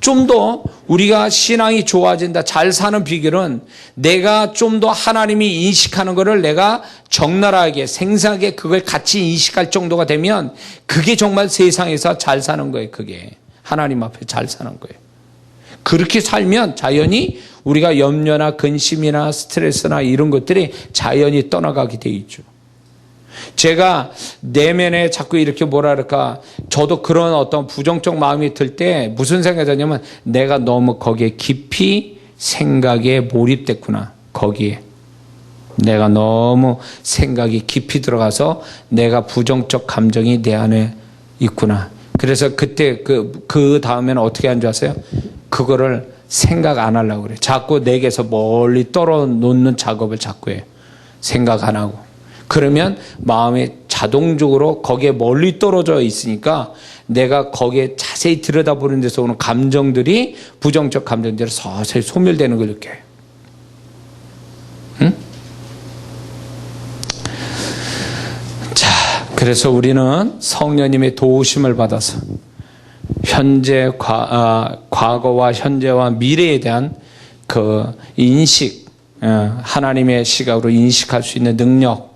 좀 더 우리가 신앙이 좋아진다, 잘 사는 비결은 내가 좀 더 하나님이 인식하는 것을 내가 적나라하게 생생하게 그걸 같이 인식할 정도가 되면 그게 정말 세상에서 잘 사는 거예요. 그게 하나님 앞에 잘 사는 거예요. 그렇게 살면 자연히 우리가 염려나 근심이나 스트레스나 이런 것들이 자연히 떠나가게 돼 있죠. 제가 내면에 자꾸 이렇게 저도 그런 어떤 부정적 마음이 들 때 무슨 생각이 드냐면 내가 너무 거기에 깊이 생각에 몰입됐구나. 거기에. 내가 너무 생각이 깊이 들어가서 내가 부정적 감정이 내 안에 있구나. 그래서 그때 그 다음에는 어떻게 하는 줄 아세요? 그거를 생각 안 하려고 그래요. 자꾸 내게서 멀리 떨어놓는 작업을 자꾸 해요. 생각 안 하고. 그러면 마음이 자동적으로 거기에 멀리 떨어져 있으니까 내가 거기에 자세히 들여다보는 데서 오는 감정들이 부정적 감정들이 서서히 소멸되는 걸 느껴요. 응? 자, 그래서 우리는 성령님의 도우심을 받아서 현재, 과거와 현재와 미래에 대한 그 인식, 하나님의 시각으로 인식할 수 있는 능력,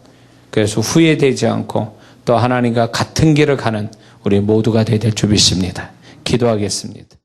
그래서 후회되지 않고 또 하나님과 같은 길을 가는 우리 모두가 되야 될 줄 믿습니다. 기도하겠습니다.